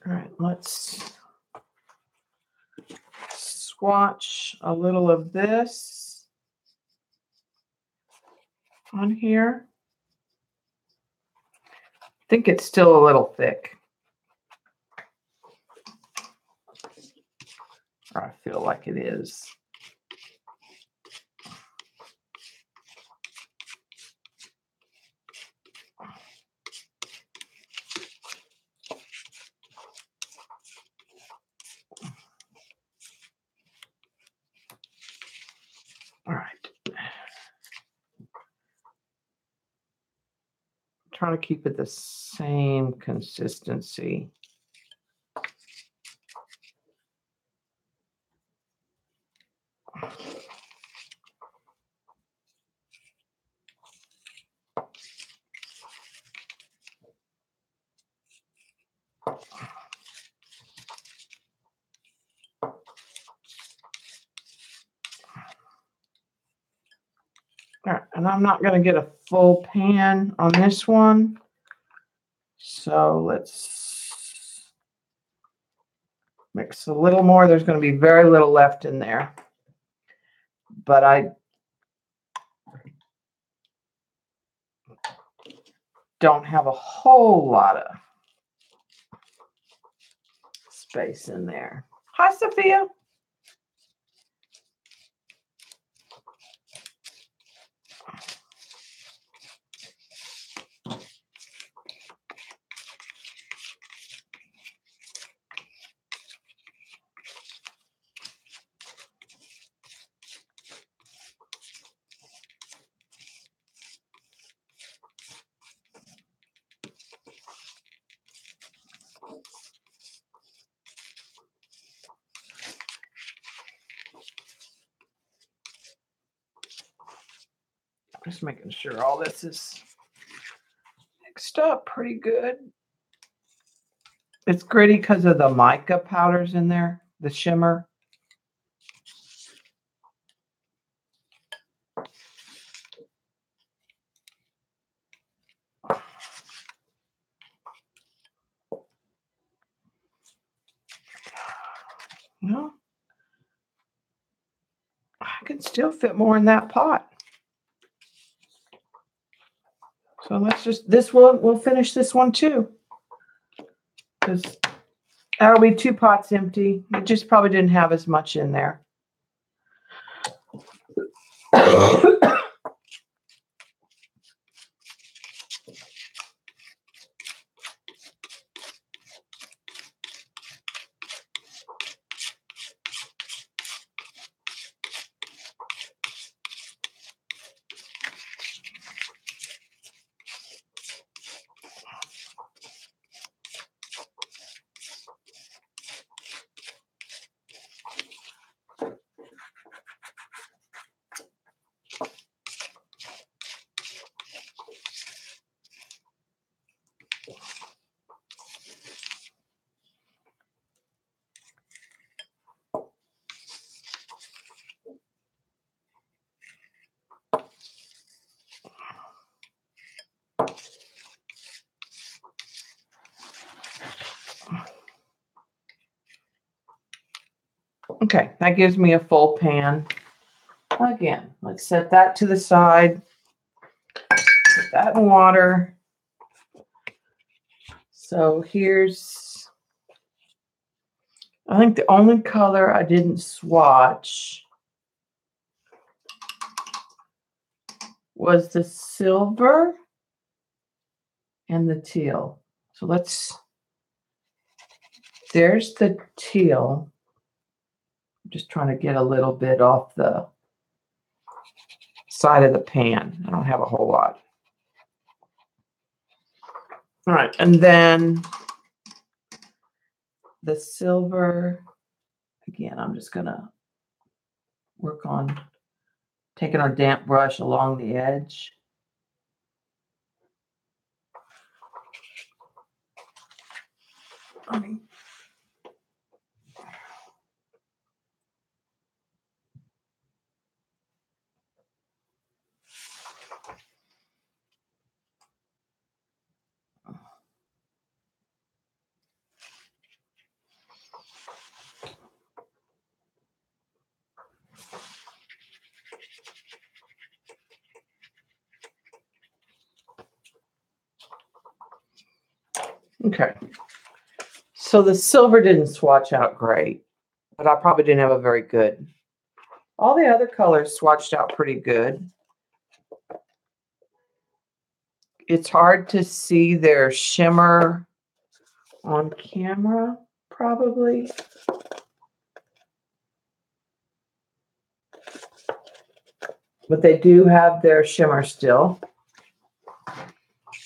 All right, let's swatch a little of this on here. I think it's still a little thick. Or I feel like it is. All right. Trying to keep it the same consistency. All right, and I'm not going to get a full pan on this one. So let's mix a little more. There's going to be very little left in there. But I don't have a whole lot of space in there. Hi, Sophia. Just making sure all this is mixed up pretty good. It's gritty because of the mica powders in there, the shimmer. No. can still fit more in that pot. So let's just, this one, we'll finish this one too. Because that'll be 2 pots empty. It just probably didn't have as much in there. Okay, that gives me a full pan. Again, let's set that to the side. Put that in water. So here's, I think the only color I didn't swatch was the silver and the teal. So there's the teal. I'm just trying to get a little bit off the side of the pan. I don't have a whole lot. All right, and then the silver, again, I'm just gonna work on taking our damp brush along the edge. Okay, so the silver didn't swatch out great, but I probably didn't have a very good. All the other colors swatched out pretty good. It's hard to see their shimmer on camera, probably. But they do have their shimmer still.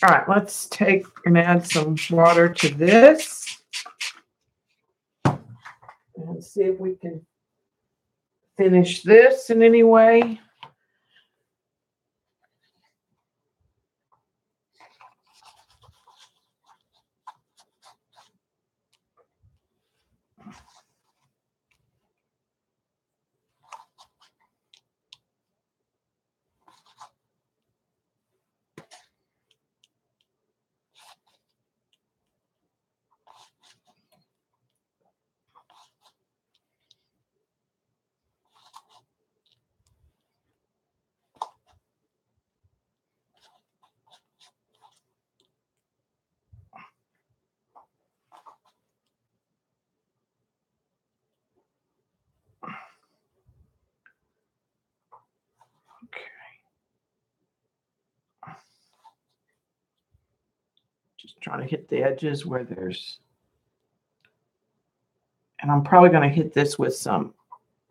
All right, let's take and add some water to this. And see if we can finish this in any way. Just trying to hit the edges where there's, and I'm probably going to hit this with some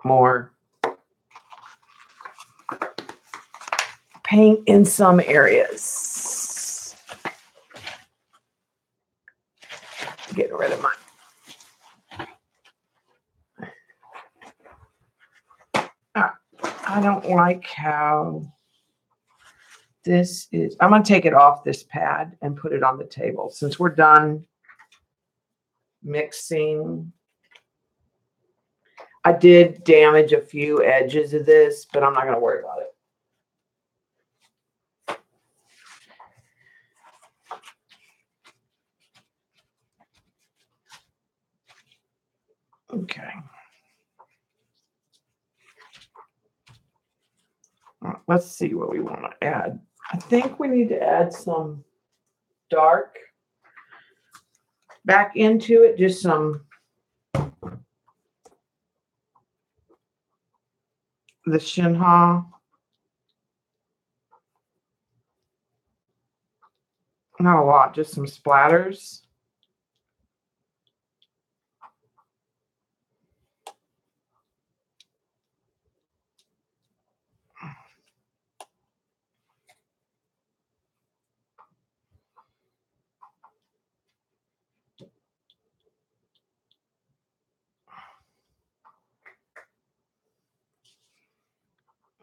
more paint in some areas. Getting rid of my, I don't like how this is. I'm going to take it off this pad and put it on the table since we're done mixing. I did damage a few edges of this, but I'm not going to worry about it. Okay. let's see what we want to add. I think we need to add some dark back into it, just some the shinhan. Not a lot, just some splatters.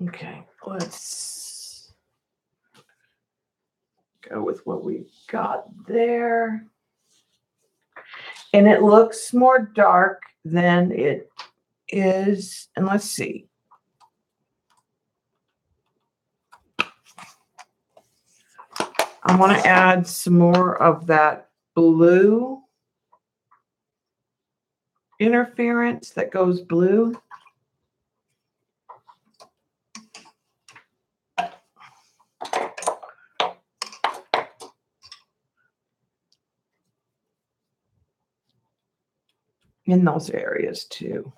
Okay, let's go with what we got there. And it looks more dark than it is. And let's see. I want to add some more of that blue interference that goes blue. In those areas too.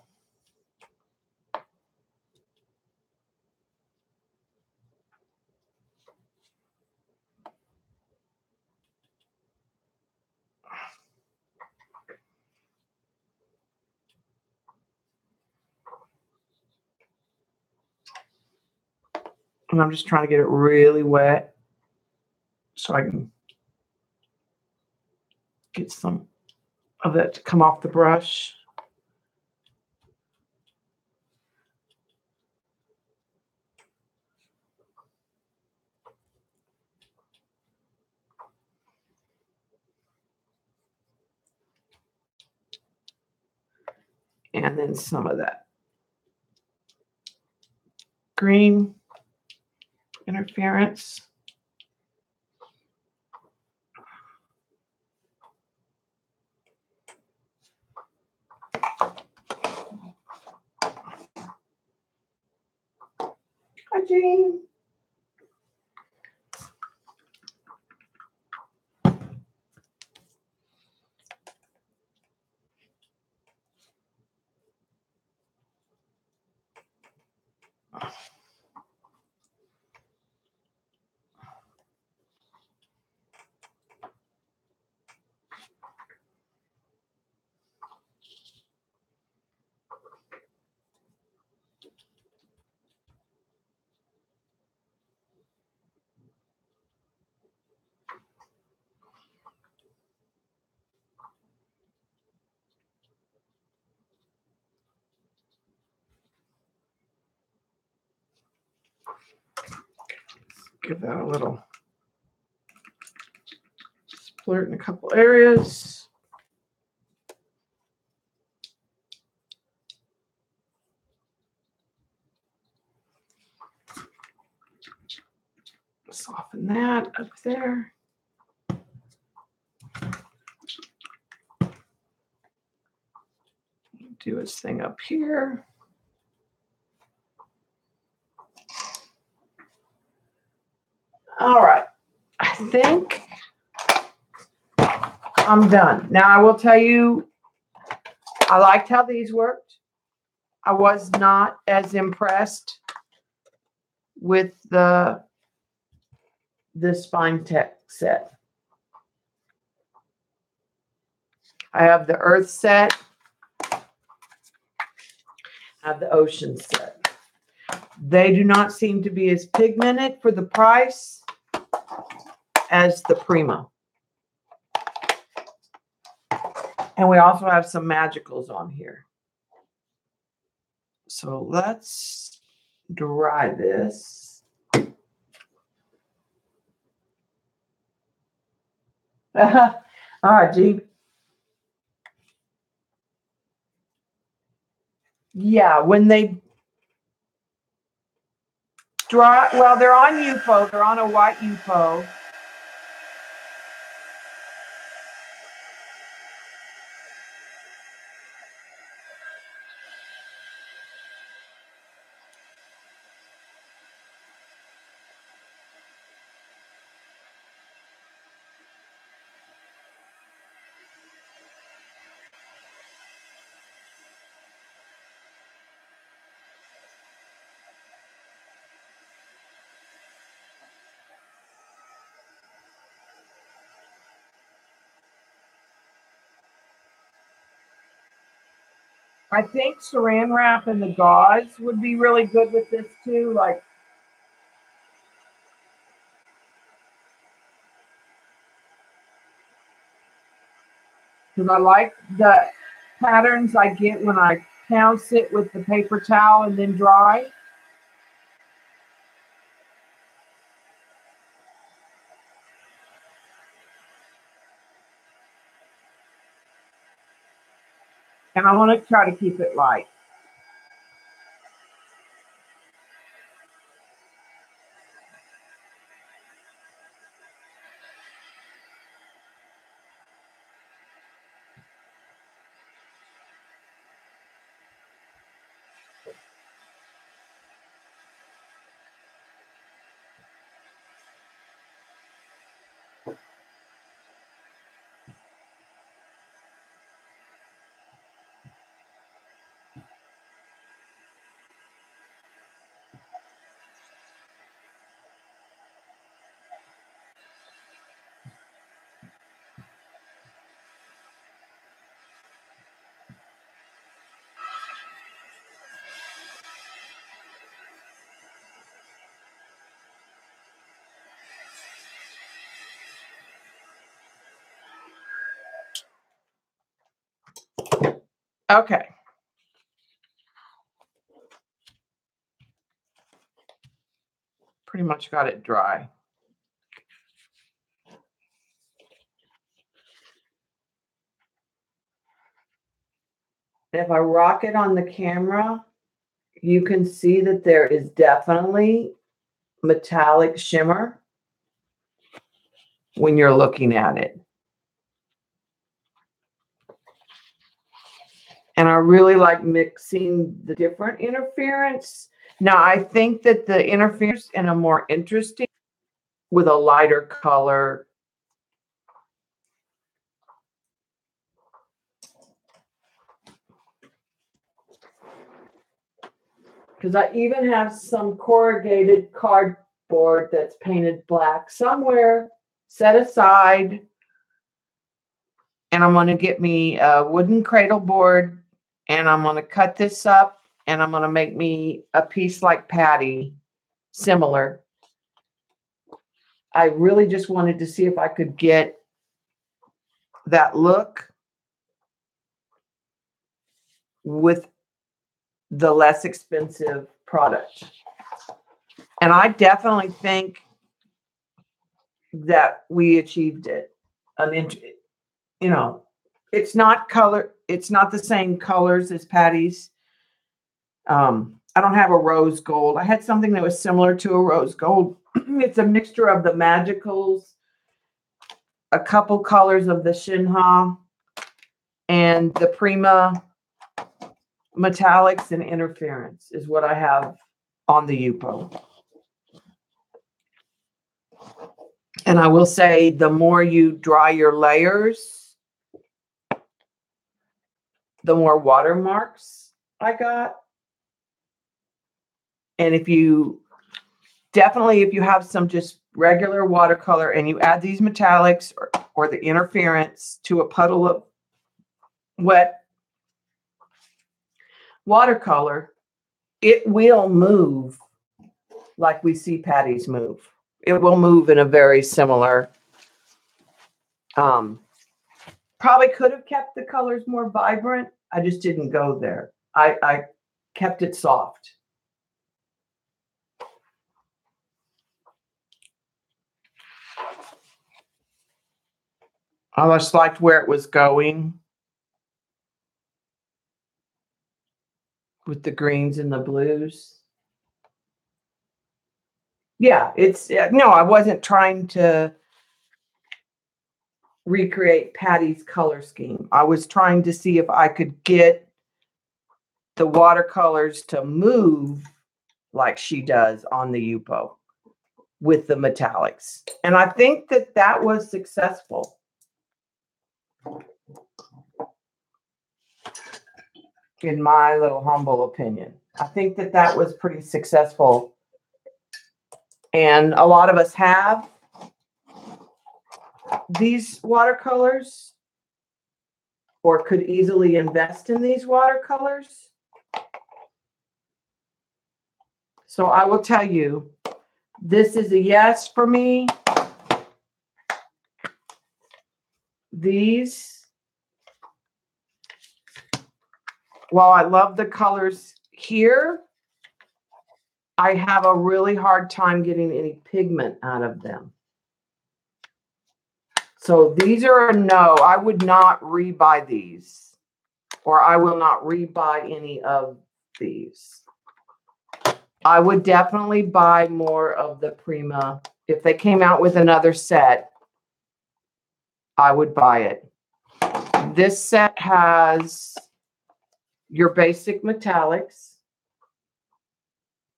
And I'm just trying to get it really wet so I can get some of that to come off the brush. And then some of that green interference. Hi, Jean. Give that a little splurt in a couple areas. Soften that up there. Do his thing up here. All right. I think I'm done. Now I will tell you, I liked how these worked. I was not as impressed with this Spine Tech set. I have the Earth set. I have the Ocean set. They do not seem to be as pigmented for the price as the Prima. And we also have some magicals on here. So let's dry this. All right, Jeep. Yeah, when they dry, well, they're on yupo. They're on a white yupo. I think saran wrap and the gauze would be really good with this too. Like, because I like the patterns I get when I pounce it with the paper towel and then dry. And I want to try to keep it light. Okay. Pretty much got it dry. If I rock it on the camera, you can see that there is definitely metallic shimmer when you're looking at it. And I really like mixing the different interference. Now, I think that the interference in a more interesting with a lighter color. Because I even have some corrugated cardboard that's painted black somewhere set aside. And I'm going to get me a wooden cradle board and I'm going to cut this up and I'm going to make me a piece like Patty, similar. I really just wanted to see if I could get that look with the less expensive product. And I definitely think that we achieved it. You know, it's not color, it's not the same colors as Patty's. I don't have a rose gold. I had something that was similar to a rose gold. It's a mixture of the magicals, a couple colors of the shinhan, and the Prima metallics and interference is what I have on the yupo. And I will say the more you dry your layers, the more watermarks I got. And if you have some just regular watercolor and you add these metallics or the interference to a puddle of wet watercolor, it will move like we see Patty's move. It will move in a very similar, probably could have kept the colors more vibrant. I just didn't go there. I kept it soft. I just liked where it was going with the greens and the blues. Yeah, no, I wasn't trying to recreate Patty's color scheme. I was trying to see if I could get the watercolors to move like she does on the yupo with the metallics. And I think that that was successful. In my little humble opinion, I think that that was pretty successful. And a lot of us have these watercolors. or could easily invest in these watercolors. So I will tell you, this is a yes for me. These, while I love the colors here, I have a really hard time getting any pigment out of them. So these are a no. I would not rebuy these, or I will not rebuy any of these. I would definitely buy more of the Prima. If they came out with another set, I would buy it. This set has your basic metallics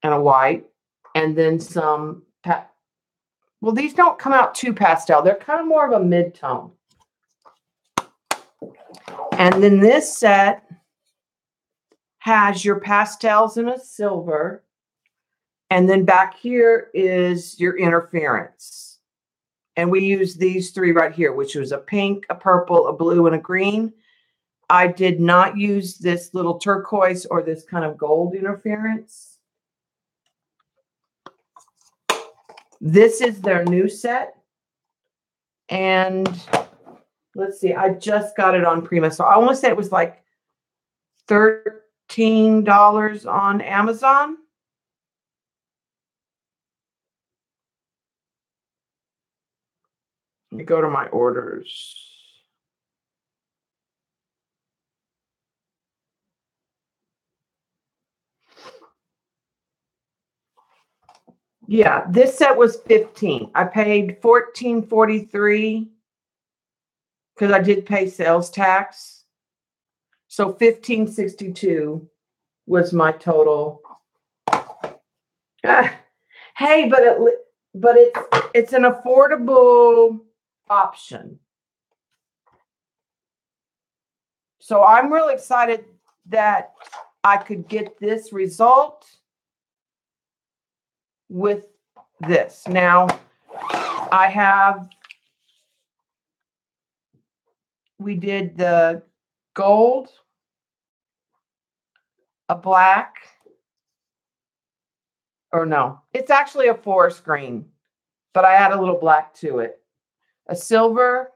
and a white, and then some, well, these don't come out too pastel. They're kind of more of a mid-tone. And then this set has your pastels in a silver. And then back here is your interference. And we use these three right here, which was a pink, a purple, a blue, and a green. I did not use this little turquoise or this kind of gold interference. This is their new set. And let's see, I just got it on Prima. So I want to say it was like $13 on Amazon. Let me go to my orders. Yeah, this set was $15. I paid $14.43 because I did pay sales tax. So $15.62 was my total. Hey, but it's an affordable option. So I'm really excited that I could get this result with this. Now, we did the gold, a black, or no, it's actually a forest green, but I add a little black to it. A silver,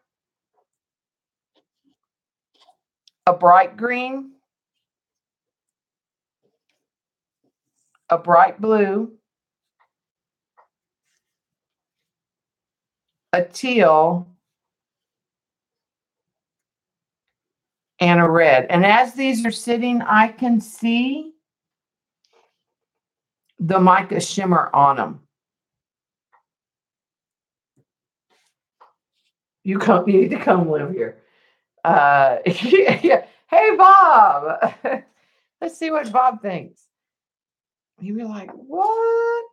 a bright green, a bright blue, a teal, and a red. And as these are sitting, I can see the mica shimmer on them. You need to come live here. Yeah. Hey, Bob. Let's see what Bob thinks. He'd be like, what?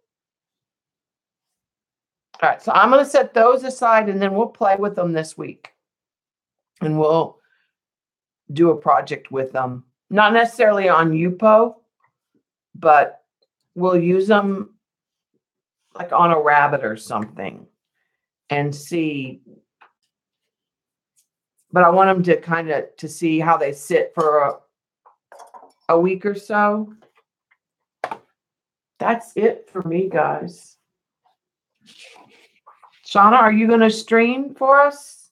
All right, so I'm going to set those aside, and then we'll play with them this week. And we'll do a project with them. Not necessarily on yupo, but we'll use them like on a rabbit or something and see. But I want them to kind of to see how they sit for a week or so. That's it for me, guys. Shauna, are you going to stream for us?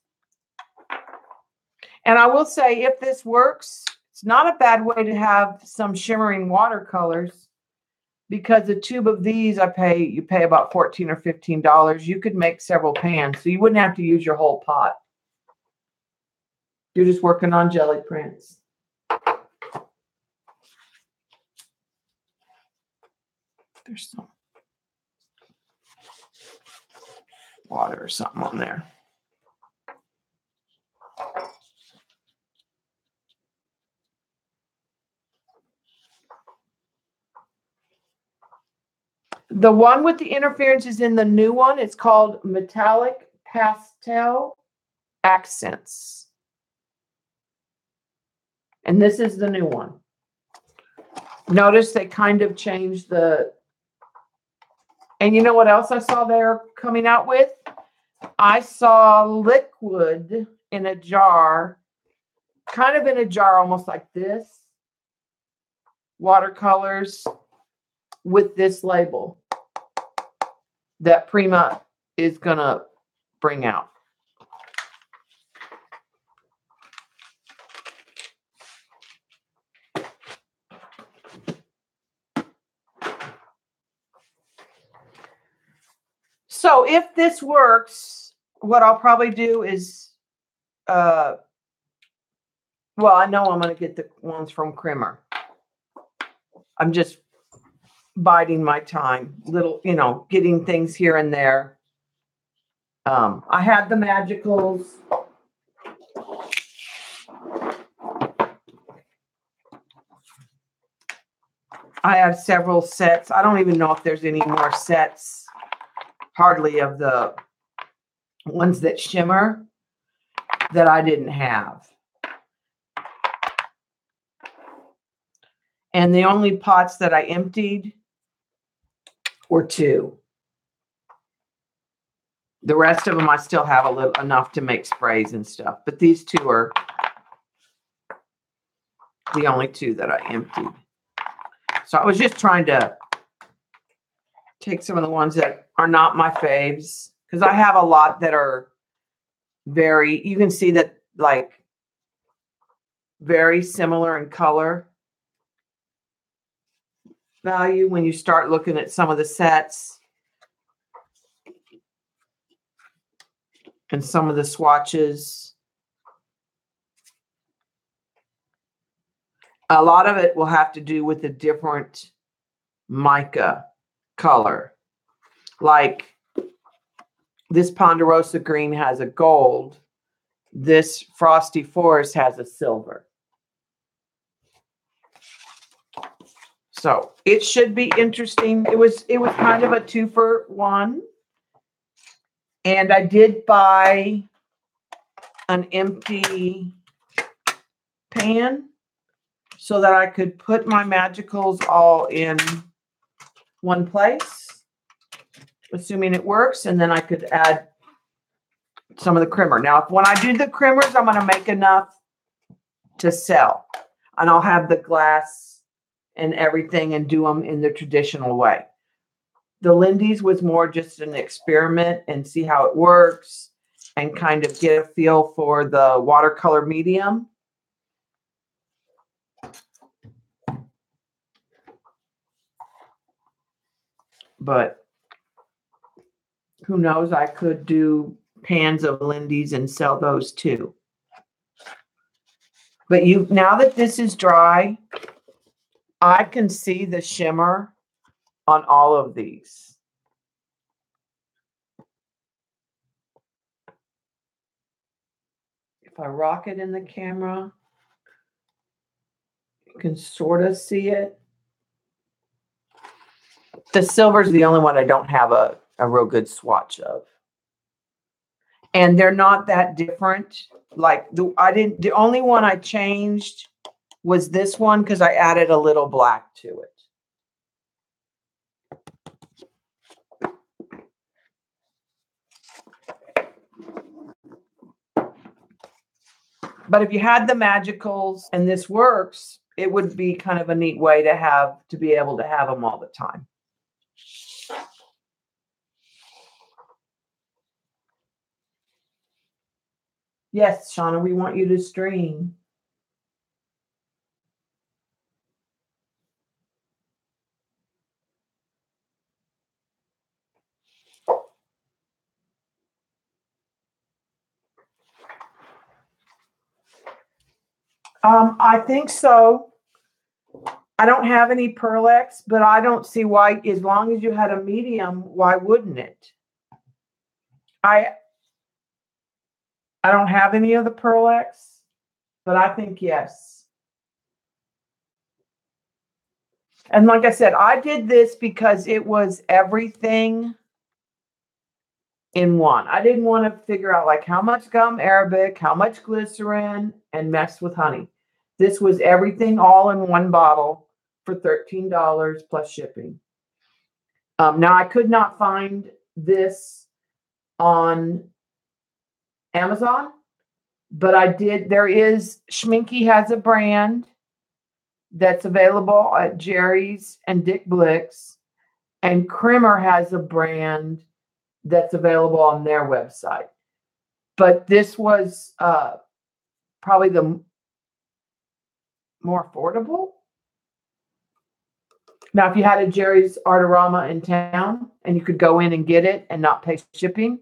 And I will say, if this works, it's not a bad way to have some shimmering watercolors, because a tube of these, you pay about $14 or $15. You could make several pans, so you wouldn't have to use your whole pot. You're just working on jelly prints. There's some water or something on there. The one with the interference is in the new one. It's called Metallic Pastel Accents. And this is the new one. Notice they kind of changed the... And you know what else I saw they're coming out with? I saw liquid in a jar kind of in a jar, almost like this. Watercolors with this label that Prima is going to bring out. So if this works, what I'll probably do is, well, I know I'm going to get the ones from Prima. I'm just biding my time, little, you know, getting things here and there. I had the Magicals. I have several sets. I don't even know if there's any more sets, hardly, of the ones that shimmer that I didn't have. And the only pots that I emptied were 2. The rest of them I still have enough to make sprays and stuff. But these 2 are the only 2 that I emptied. So I was just trying to take some of the ones that are not my faves, because I have a lot that are very, you can see that, like, very similar in color value when you start looking at some of the sets and some of the swatches. A lot of it will have to do with a different mica color. Like this Ponderosa green has a gold. This Frosty Forest has a silver. So it should be interesting. It was kind of a 2-for-1. And I did buy an empty pan so that I could put my Magicals all in one place, assuming it works, and then I could add some of the Prima. Now, when I do the Primas, I'm going to make enough to sell, and I'll have the glass and everything and do them in the traditional way. The Lindy's was more just an experiment and see how it works and kind of get a feel for the watercolor medium. But who knows, I could do pans of Lindy's and sell those too. But now that this is dry, I can see the shimmer on all of these. If I rock it in the camera, you can sort of see it. The silver is the only one I don't have a real good swatch of. And they're not that different. Like the only one I changed was this one because I added a little black to it. But if you had the Magicals and this works, it would be kind of a neat way to be able to have them all the time. Yes, Shauna, we want you to stream. I think so. I don't have any Pearl-Ex, but I don't see why, as long as you had a medium, why wouldn't it? I don't have any of the Pearl-Ex, but I think yes. And like I said, I did this because it was everything in one. I didn't want to figure out like how much gum arabic, how much glycerin, and mess with honey. This was everything all in one bottle for $13 plus shipping. Now I could not find this on Amazon, But Schminky has a brand that's available at Jerry's and Dick Blick's, and Krimmer has a brand that's available on their website. But this was probably the more affordable. Now, if you had a Jerry's Artorama in town and you could go in and get it and not pay shipping,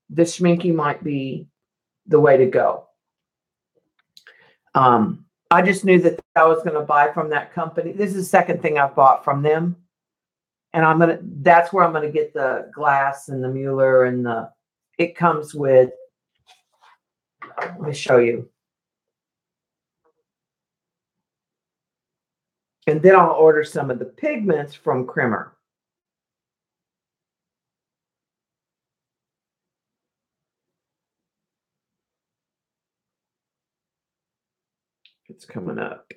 the Schminky might be the way to go. I just knew that I was going to buy from that company. This is the second thing I've bought from them. And that's where I'm going to get the glass and the Mueller and it comes with, let me show you. And then I'll order some of the pigments from Krimmer. It's coming up.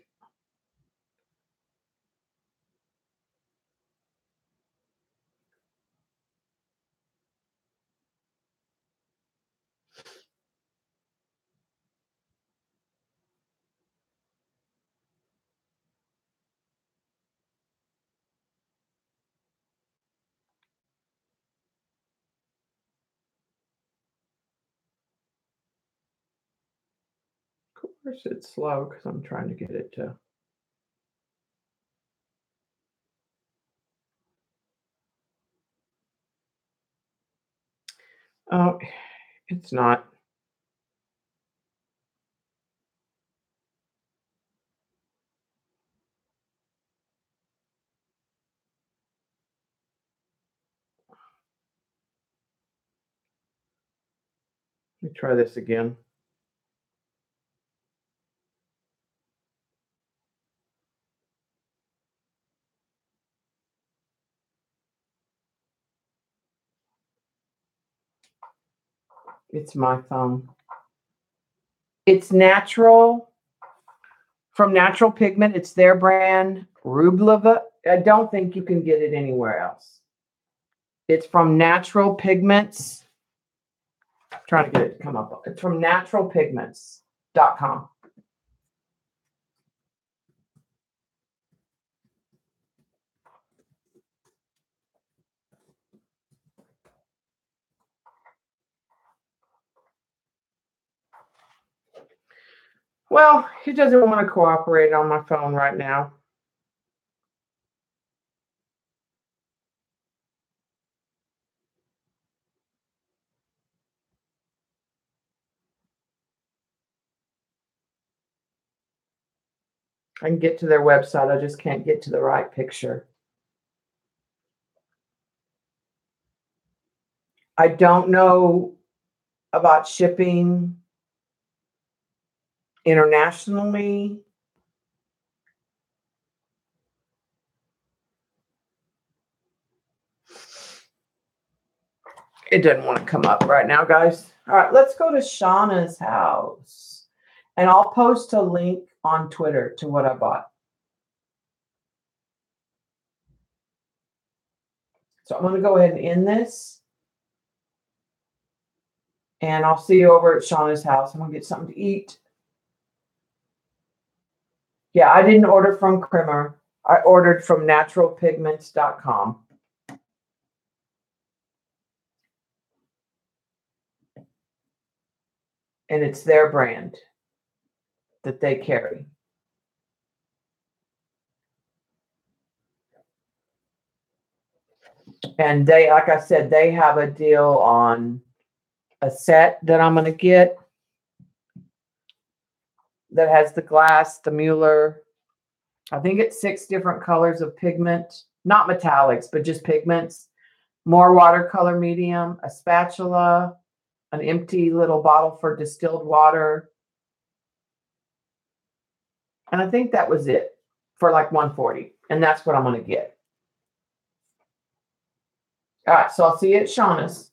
Of course, it's slow because I'm trying to get it to. Oh, it's not. Let me try this again. It's my phone. It's natural, from Natural Pigment. It's their brand, Rubleva. I don't think you can get it anywhere else. It's from Natural Pigments. I'm trying to get it to come up. It's from naturalpigments.com. Well, he doesn't want to cooperate on my phone right now. I can get to their website. I just can't get to the right picture. I don't know about shipping internationally. It doesn't want to come up right now, guys. All right, let's go to Shauna's house. And I'll post a link on Twitter to what I bought. So I'm going to go ahead and end this. And I'll see you over at Shauna's house. I'm going to get something to eat. Yeah, I didn't order from Krimmer. I ordered from naturalpigments.com. And it's their brand that they carry. And they, like I said, they have a deal on a set that I'm going to get that has the glass, the Mueller. I think it's 6 different colors of pigment, not metallics, but just pigments. More watercolor medium, a spatula, an empty little bottle for distilled water. And I think that was it for like $140. And that's what I'm going to get. All right, so I'll see you at Shauna's.